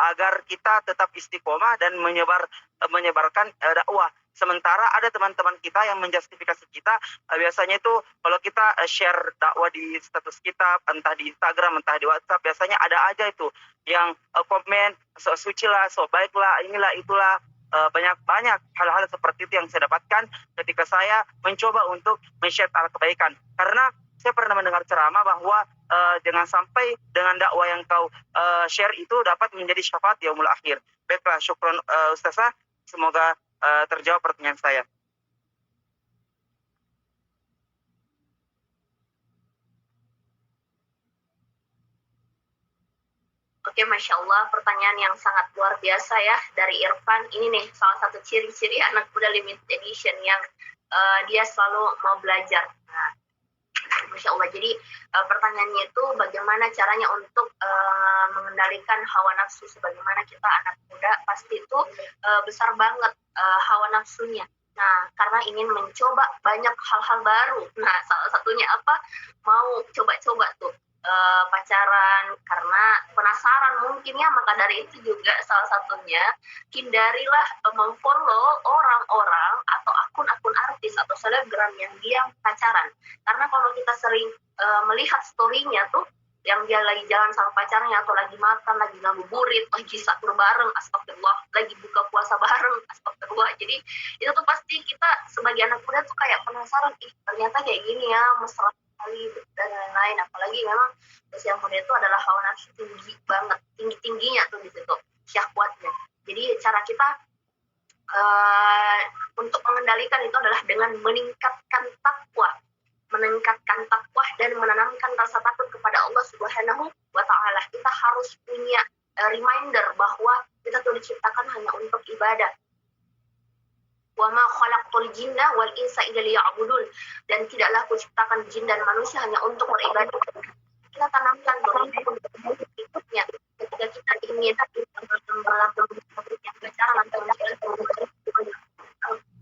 agar kita tetap istiqomah dan menyebarkan dakwah. Sementara ada teman-teman kita yang menjustifikasi kita, biasanya itu kalau kita share dakwah di status kita, entah di Instagram, entah di WhatsApp, biasanya ada aja itu yang komen, so suci lah, so baik lah, inilah, itulah. Banyak hal-hal seperti itu yang saya dapatkan ketika saya mencoba untuk men-share kebaikan. Karena saya pernah mendengar ceramah bahwa jangan sampai dengan dakwah yang kau share itu dapat menjadi syafaat yaumul akhir. Baiklah, syukron Ustazah. Semoga terjawab pertanyaan saya. Oke, Masya Allah, pertanyaan yang sangat luar biasa ya dari Irfan. Ini nih salah satu ciri-ciri anak muda limited edition yang dia selalu mau belajar. Nah, Masya Allah, jadi pertanyaannya itu bagaimana caranya untuk mengendalikan hawa nafsu. Sebagaimana kita anak muda pasti itu besar banget hawa nafsunya. Nah, karena ingin mencoba banyak hal-hal baru. Nah, salah satunya apa? Mau coba-coba tuh pacaran karena penasaran mungkin ya. Maka dari itu juga salah satunya hindarilah memfollow orang-orang atau akun-akun artis atau selebgram yang dia pacaran. Karena kalau kita sering melihat story-nya tuh yang dia lagi jalan sama pacarnya atau lagi makan, lagi ngabuburit, lagi sahur bareng, astagfirullah, lagi buka puasa bareng, astagfirullah. Jadi itu tuh pasti kita sebagai anak muda tuh kayak penasaran, ternyata kayak gini ya, mesra sekali dan lain-lain. Apalagi memang usia muda itu adalah hawa nafsu tinggi banget, tinggi-tingginya tuh di situ syahwatnya. Jadi cara kita untuk mengendalikan itu adalah dengan meningkatkan takwa dan menanamkan rasa takut kepada Allah Subhanahu wa Ta'ala. Kita harus punya reminder bahwa kita tuh diciptakan hanya untuk ibadah. Wa ma khalaqtul jinna wal insa illa liya'budun, dan tidaklah aku ciptakan jin dan manusia hanya untuk beribadah. Kita tanamkan berikutnya ketika kita ingin melakukan pacaran atau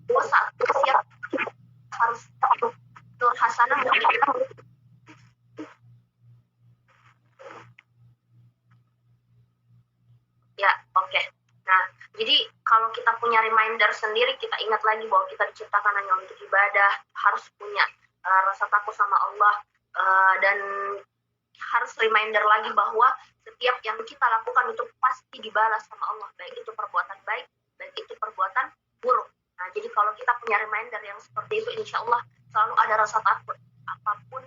dosa siap harus Nur Hasanah. Ya, oke. Nah, jadi kalau kita punya reminder sendiri, kita ingat lagi bahwa kita diciptakan hanya untuk ibadah, harus punya rasa takut sama Allah, dan harus reminder lagi bahwa setiap yang kita lakukan itu pasti dibalas sama Allah, baik itu perbuatan baik, baik itu perbuatan buruk. Nah, jadi kalau kita punya reminder yang seperti itu, insya Allah selalu ada rasa takut. Apapun,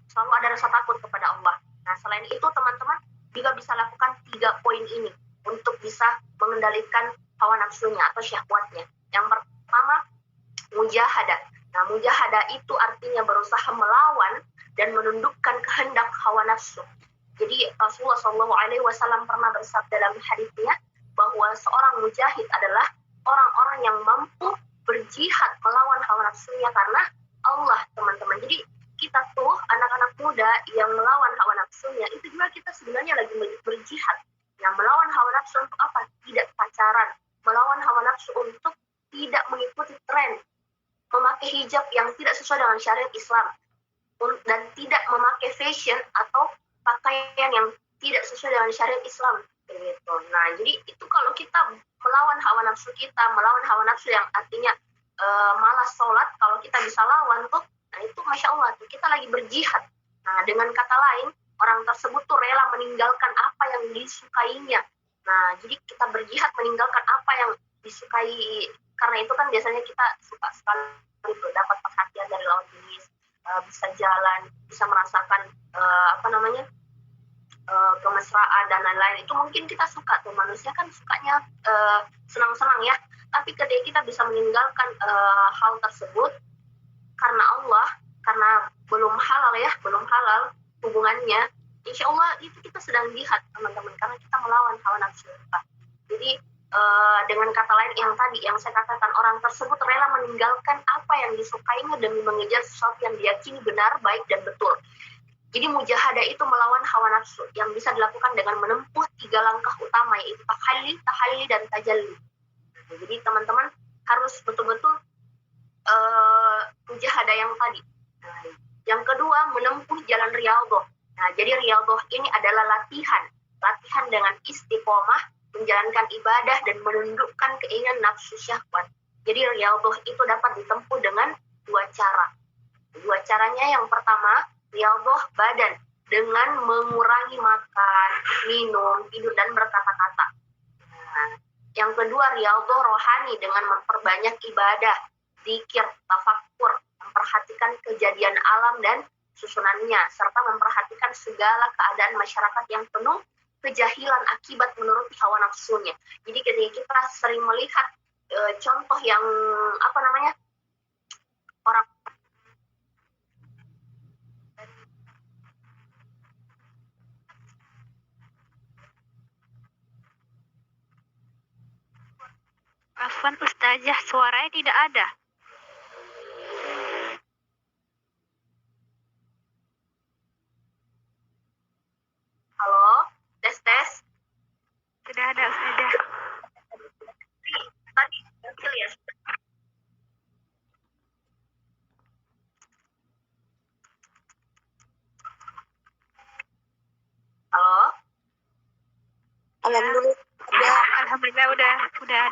selalu ada rasa takut kepada Allah. Nah, selain itu teman-teman juga bisa lakukan 3 poin ini untuk bisa mengendalikan hawa nafsunya atau syahwatnya. Yang pertama, mujahadah. Nah, mujahadah itu artinya berusaha melawan dan menundukkan kehendak hawa nafsu. Jadi Rasulullah SAW pernah bersabda dalam hadisnya bahwa seorang mujahid adalah orang-orang yang mampu berjihad melawan hawa nafsunya karena Allah, teman-teman. Jadi kita tuh anak-anak muda yang melawan hawa nafsunya itu juga kita sebenarnya lagi berjihad. Nah, melawan hawa nafsu untuk apa? Tidak pacaran. Melawan hawa nafsu untuk tidak mengikuti tren, memakai hijab yang tidak sesuai dengan syariat Islam, dan tidak memakai fashion atau pakaian yang tidak sesuai dengan syariat Islam. Gitu. Nah, jadi itu kalau kita melawan hawa nafsu kita, melawan hawa nafsu yang artinya malas sholat, kalau kita bisa lawan tuh, nah itu Masya Allah, tuh, kita lagi berjihad. Nah, dengan kata lain, orang tersebut tuh rela meninggalkan apa yang disukainya. Nah, jadi kita berjihad meninggalkan apa yang disukai, karena itu kan biasanya kita suka sekali itu dapat perhatian dari lawan jenis, bisa jalan, bisa merasakan kemesraan dan lain-lain. Itu mungkin kita suka tuh, manusia kan sukanya senang-senang ya. Tapi ketika kita bisa meninggalkan hal tersebut karena Allah, karena belum halal ya, belum halal hubungannya, insya Allah itu kita sedang jihad teman-teman, karena kita melawan hawa nafsu kita. Jadi dengan kata lain yang tadi yang saya katakan, orang tersebut rela meninggalkan apa yang disukainya demi mengejar sesuatu yang diyakini benar, baik dan betul. Jadi mujahadah itu melawan hawa nafsu yang bisa dilakukan dengan menempuh 3 langkah utama, yaitu tahalli dan tajalli. Jadi teman-teman harus betul-betul mujahadah yang tadi. Nah, yang kedua, menempuh jalan riyadhah. Nah, jadi riyadhah ini adalah latihan dengan istiqomah, menjalankan ibadah dan menundukkan keinginan nafsu syahwat. Jadi riyadhah itu dapat ditempuh dengan 2 cara. 2 caranya, yang pertama, riyadhah badan dengan mengurangi makan, minum, tidur dan berkata-kata. Nah, yang kedua, riyadhah rohani dengan memperbanyak ibadah, zikir, tafakkur, memperhatikan kejadian alam dan susunannya, serta memperhatikan segala keadaan masyarakat yang penuh kejahilan akibat menuruti hawa nafsunya. Jadi ketika kita sering melihat contoh yang orang Afwan Ustazah, suaranya tidak ada. halo, tes. Sudah ada Ustazah. Tadi kecil ya. Halo. Alhamdulillah udah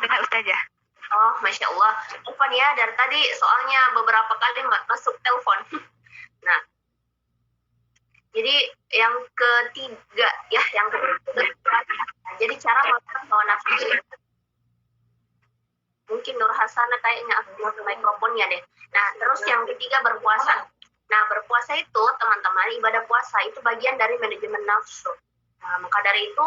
dengar Ustazah. Oh, Masya Allah. Lupa ya, dari tadi soalnya beberapa kali masuk telepon. Nah, jadi yang ketiga ya, jadi cara melawan hawa nafsu. Mungkin Nur Hasanah kayaknya aku mikrofonnya deh. Nah, terus yang ketiga, berpuasa. Nah, berpuasa itu teman-teman, ibadah puasa itu bagian dari manajemen nafsu. Nah, maka dari itu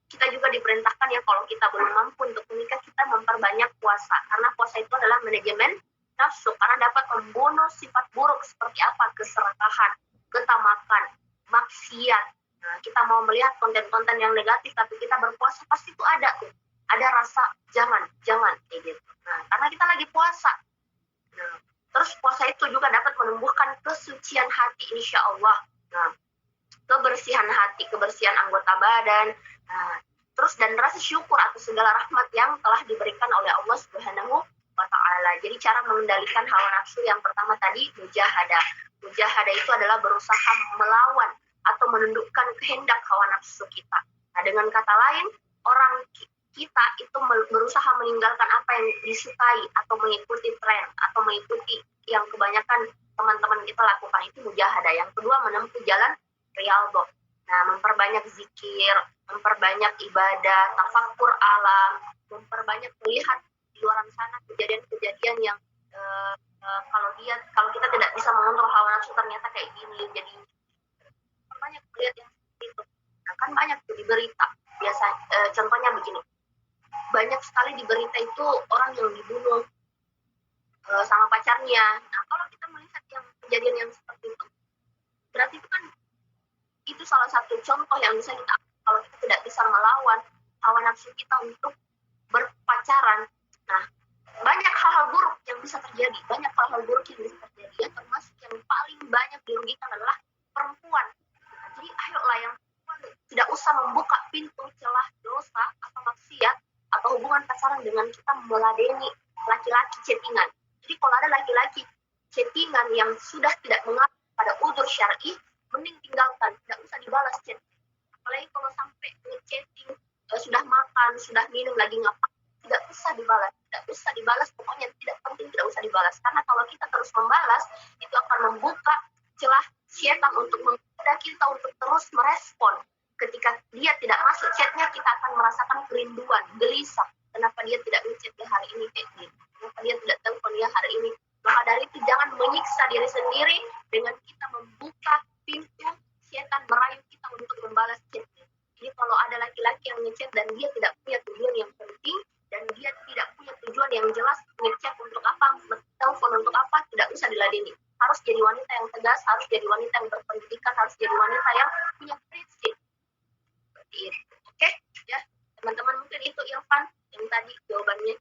kita juga diperintahkan ya, kalau kita belum mampu untuk menikah, kita memperbanyak puasa, karena puasa itu adalah manajemen nafsu, karena dapat membunuh sifat buruk seperti apa? Keserakahan, ketamakan, maksiat. Nah, kita mau melihat konten-konten yang negatif, tapi kita berpuasa, pasti itu ada rasa jangan kayak gitu. Nah, karena kita lagi puasa. Nah, terus puasa itu juga dapat menumbuhkan kesucian hati, insya Allah. Nah, kebersihan hati, kebersihan anggota badan, terus dan rasa syukur atas segala rahmat yang telah diberikan oleh Allah Subhanahu wa Ta'ala. Jadi cara mengendalikan hawa nafsu yang pertama tadi, mujahadah. Mujahadah itu adalah berusaha melawan atau menundukkan kehendak hawa nafsu kita. Nah, dengan kata lain, orang kita itu berusaha meninggalkan apa yang disukai atau mengikuti tren atau mengikuti yang kebanyakan teman-teman kita lakukan, itu mujahadah. Yang kedua, menempuh jalan riyadhah. Nah, memperbanyak zikir, memperbanyak ibadah, tafakkur alam, memperbanyak melihat di luar sana kejadian-kejadian yang kalau kita tidak bisa mengontrol hawa nafsu, ternyata kayak gini. Jadi banyak melihat yang seperti itu. Nah, kan banyak tuh di berita. Biasa contohnya begini. Banyak sekali di berita itu orang yang dibunuh sama pacarnya. Nah, kalau kita melihat yang kejadian yang seperti itu, berarti itu kan itu salah satu contoh yang bisa kita, kalau kita tidak bisa melawan hawa nafsu kita untuk berpacaran. Nah, banyak hal-hal buruk yang bisa terjadi, yang termasuk yang paling banyak dirugikan adalah perempuan. Nah, jadi ayolah yang perempuan tidak usah membuka pintu celah dosa atau maksiat atau hubungan pacaran dengan kita meladeni laki-laki chattingan. Jadi kalau ada laki-laki chattingan yang sudah tidak mengaku pada uzur syar'i, mending tinggalkan, tidak usah dibalas chat. Apalagi kalau sampai nge-chatting, sudah makan, sudah minum, lagi ngapain, tidak usah dibalas, pokoknya tidak penting, tidak usah dibalas. Karena kalau kita terus membalas, itu akan membuka celah setan untuk menggoda kita untuk terus merespon. Ketika dia tidak masuk chatnya, kita akan merasakan kerinduan, gelisah. Kenapa dia tidak ngechat di hari ini kayak gini? Kenapa dia tidak telepon dia hari ini? Maka dari itu jangan menyiksa diri sendiri dengan kita membuka pintu setan merayu kita untuk membalas chatnya. Jadi kalau ada laki-laki yang ngechat dan dia tidak punya tujuan yang penting dan dia tidak punya tujuan yang jelas, ngechat untuk apa, telepon untuk apa, tidak usah diladeni. Harus jadi wanita yang tegas, harus jadi wanita yang berpendidikan, harus jadi wanita yang punya prinsip. Seperti itu. Oke, ya teman-teman, mungkin itu Irfan yang tadi jawabannya.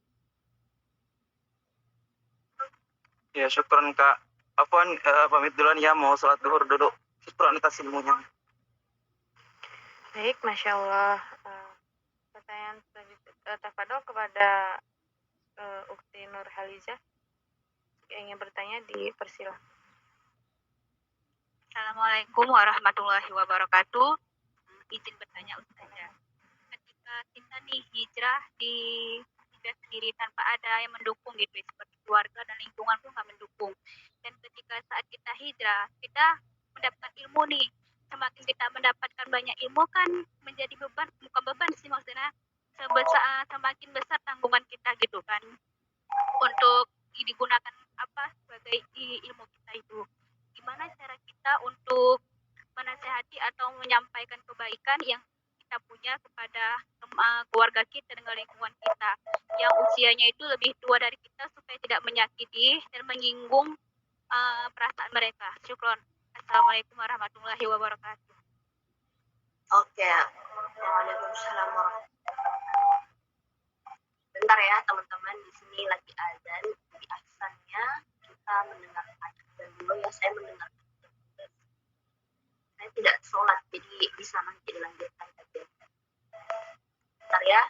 Ya, syukron Kak. Afwan, pamit duluan ya, mau sholat duhur dulu. Syukron atas ilmunya. Baik, Masya Allah. Pertanyaan selanjutnya, tafadhol kepada Ukti Nur Halizah. Yang ingin bertanya dipersilakan. Assalamualaikum warahmatullahi wabarakatuh. Izin bertanya Ustazah. Ketika kita nih hijrah di hijrah sendiri tanpa ada yang mendukung gitu, seperti keluarga dan lingkungan pun nggak mendukung. Dan ketika saat kita hijrah, kita mendapatkan ilmu nih. Semakin kita mendapatkan banyak ilmu kan menjadi beban, bukan beban sih maksudnya, semakin besar tanggungan kita gitu kan, untuk digunakan apa sebagai ilmu kita itu. Gimana cara kita untuk menasehati atau menyampaikan kebaikan yang kita punya kepada keluarga kita dengan lingkungan kita yang usianya itu lebih tua dari kita, supaya tidak menyakiti dan menyinggung perasaan mereka. Syukron. Assalamualaikum warahmatullahi wabarakatuh. Oke, waalaikumsalam warahmatullahi. Bentar ya teman-teman, di sini lagi azan, di azannya kita mendengarkan azan dulu ya. Saya mendengar, saya tidak sholat, jadi bisa nanti dilanjutkan saja. Bentar ya.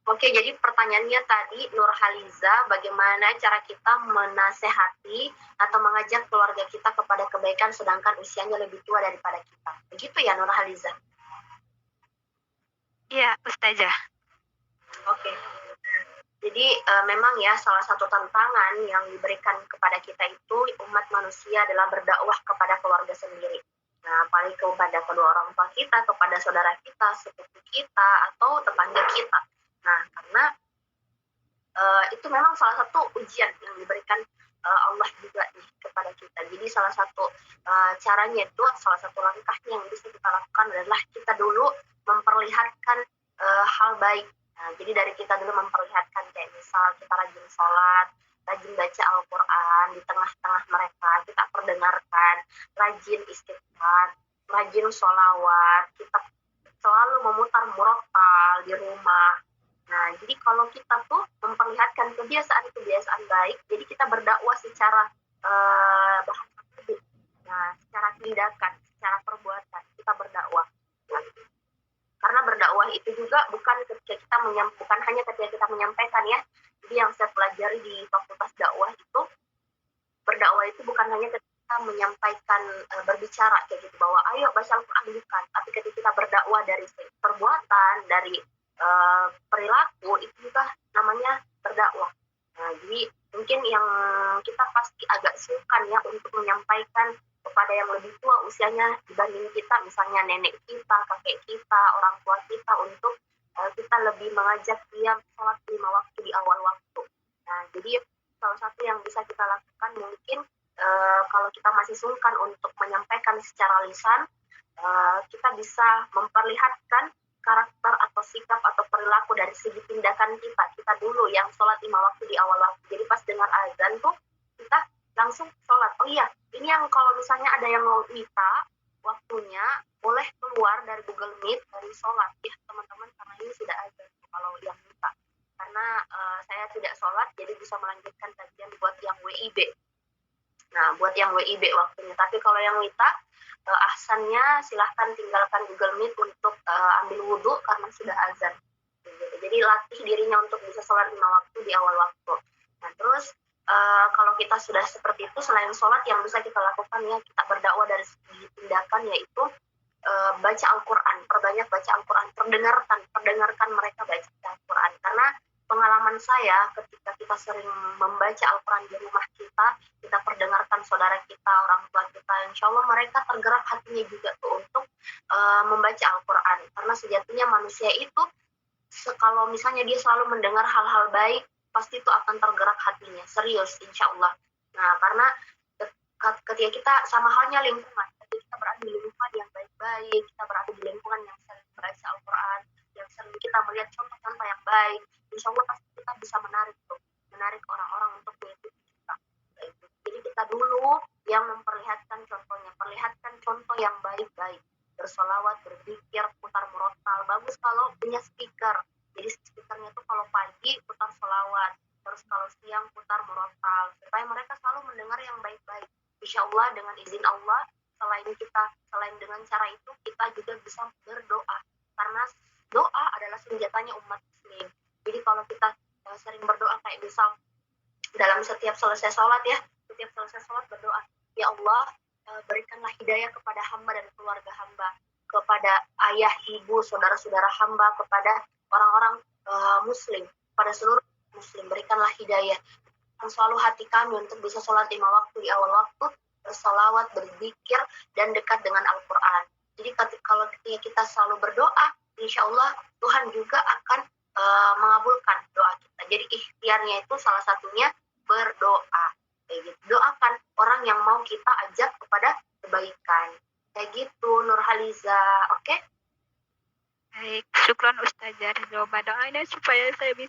Oke, jadi pertanyaannya tadi Nurhaliza, bagaimana cara kita menasehati atau mengajak keluarga kita kepada kebaikan sedangkan usianya lebih tua daripada kita. Begitu ya Nurhaliza? Iya, Ustazah. Oke. Jadi memang ya salah satu tantangan yang diberikan kepada kita itu umat manusia adalah berdakwah kepada keluarga sendiri. Nah, paling kepada kedua orang tua kita, kepada saudara kita, sepupu kita, atau tetangga kita. Nah, karena itu memang salah satu ujian yang diberikan Allah juga nih kepada kita. Jadi salah satu caranya itu, salah satu langkahnya yang bisa kita lakukan adalah kita dulu memperlihatkan hal baik. Nah, jadi dari kita dulu memperlihatkan kayak misal kita rajin sholat, rajin baca Al-Quran di tengah-tengah mereka, kita perdengarkan, rajin istighfar, rajin sholawat, kita selalu memutar murotal di rumah. Nah, jadi kalau kita tuh memperlihatkan kebiasaan-kebiasaan baik, jadi kita berdakwah secara bahasa tubuh, nah, secara tindakan, secara perbuatan, kita berdakwah. Nah, karena berdakwah itu juga bukan hanya ketika kita menyampaikan ya. Jadi yang saya pelajari di Fakultas Dakwah itu, berdakwah itu bukan hanya ketika menyampaikan berbicara kayak gitu bahwa ayo baca Al-Quran, bukan, tapi ketika kita berdakwah dari perbuatan, dari perilaku, itu juga namanya berdakwah. Nah, jadi mungkin yang kita pasti agak sungkan ya untuk menyampaikan kepada yang lebih tua usianya dibanding kita, misalnya nenek kita, kakek kita, orang tua kita, untuk kita lebih mengajak dia sholat 5 waktu di awal waktu. Nah, jadi salah satu yang bisa kita lakukan mungkin kalau kita masih sungkan untuk menyampaikan secara lisan, kita bisa memperlihatkan karakter atau sikap atau perilaku dari segi tindakan kita dulu yang sholat 5 waktu di awal waktu. Jadi pas dengar azan tuh kita langsung sholat. Oh iya, ini yang kalau misalnya ada yang mau minta waktunya, boleh keluar dari Google Meet dari sholat ya teman-teman, karena ini sudah azan kalau yang minta. Karena saya tidak sholat, jadi bisa melanjutkan kajian buat yang WIB. Nah, buat yang WIB waktunya. Tapi kalau yang minta, ahsannya silahkan tinggalkan Google Meet untuk ambil wudhu karena sudah azan. Jadi latih dirinya untuk bisa sholat 5 waktu di awal waktu. Nah, terus kalau kita sudah seperti itu, selain sholat yang bisa kita lakukan ya, kita berdakwah dari segi tindakan, yaitu baca Al-Quran, perbanyak baca Al-Quran, perdengarkan mereka baca Al-Quran. Karena pengalaman saya ketika kita sering membaca Al-Quran di rumah kita perdengarkan saudara kita, orang tua kita, insya Allah mereka tergerak hatinya juga tuh untuk membaca Al-Quran. Karena sejatinya manusia itu kalau misalnya dia selalu mendengar hal-hal baik, pasti itu akan tergerak hatinya, serius insya Allah. Nah, karena ketika kita sama halnya lingkungan, ketika kita berada di lingkungan yang baik-baik, kita berada di lingkungan yang sering membaca Al-Quran, yang sering kita melihat contoh-contoh yang baik, insya Allah pasti kita bisa menarik orang-orang untuk mengikuti kita. Jadi kita dulu yang memperlihatkan contohnya, perlihatkan contoh yang baik-baik, bersolawat, berzikir, putar murotal. Bagus kalau punya speaker, jadi speakernya tuh kalau pagi putar solawat, terus kalau siang putar murotal, supaya mereka selalu mendengar yang baik-baik. Insya Allah dengan izin Allah, selain dengan cara itu, kita juga bisa berdoa, karena doa adalah senjatanya umat muslim. Jadi kalau kita sering berdoa kayak misal dalam setiap selesai sholat berdoa, ya Allah, berikanlah hidayah kepada hamba dan keluarga hamba, kepada ayah, ibu, saudara-saudara hamba, kepada orang-orang muslim, pada seluruh muslim, berikanlah hidayah. Dan selalu hati kami untuk bisa sholat 5 waktu di awal waktu, bersalawat, berzikir, dan dekat dengan Al-Quran. Jadi kalau kita selalu berdoa, insya Allah Tuhan juga akan mengabulkan doa kita. Jadi ikhtiarnya itu salah satunya berdoa. Kayak gitu. Doakan orang yang mau kita ajak kepada kebaikan. Kayak gitu, Nurhaliza. Oke? Baik, syukron Ustazah jawaban doanya supaya saya bisa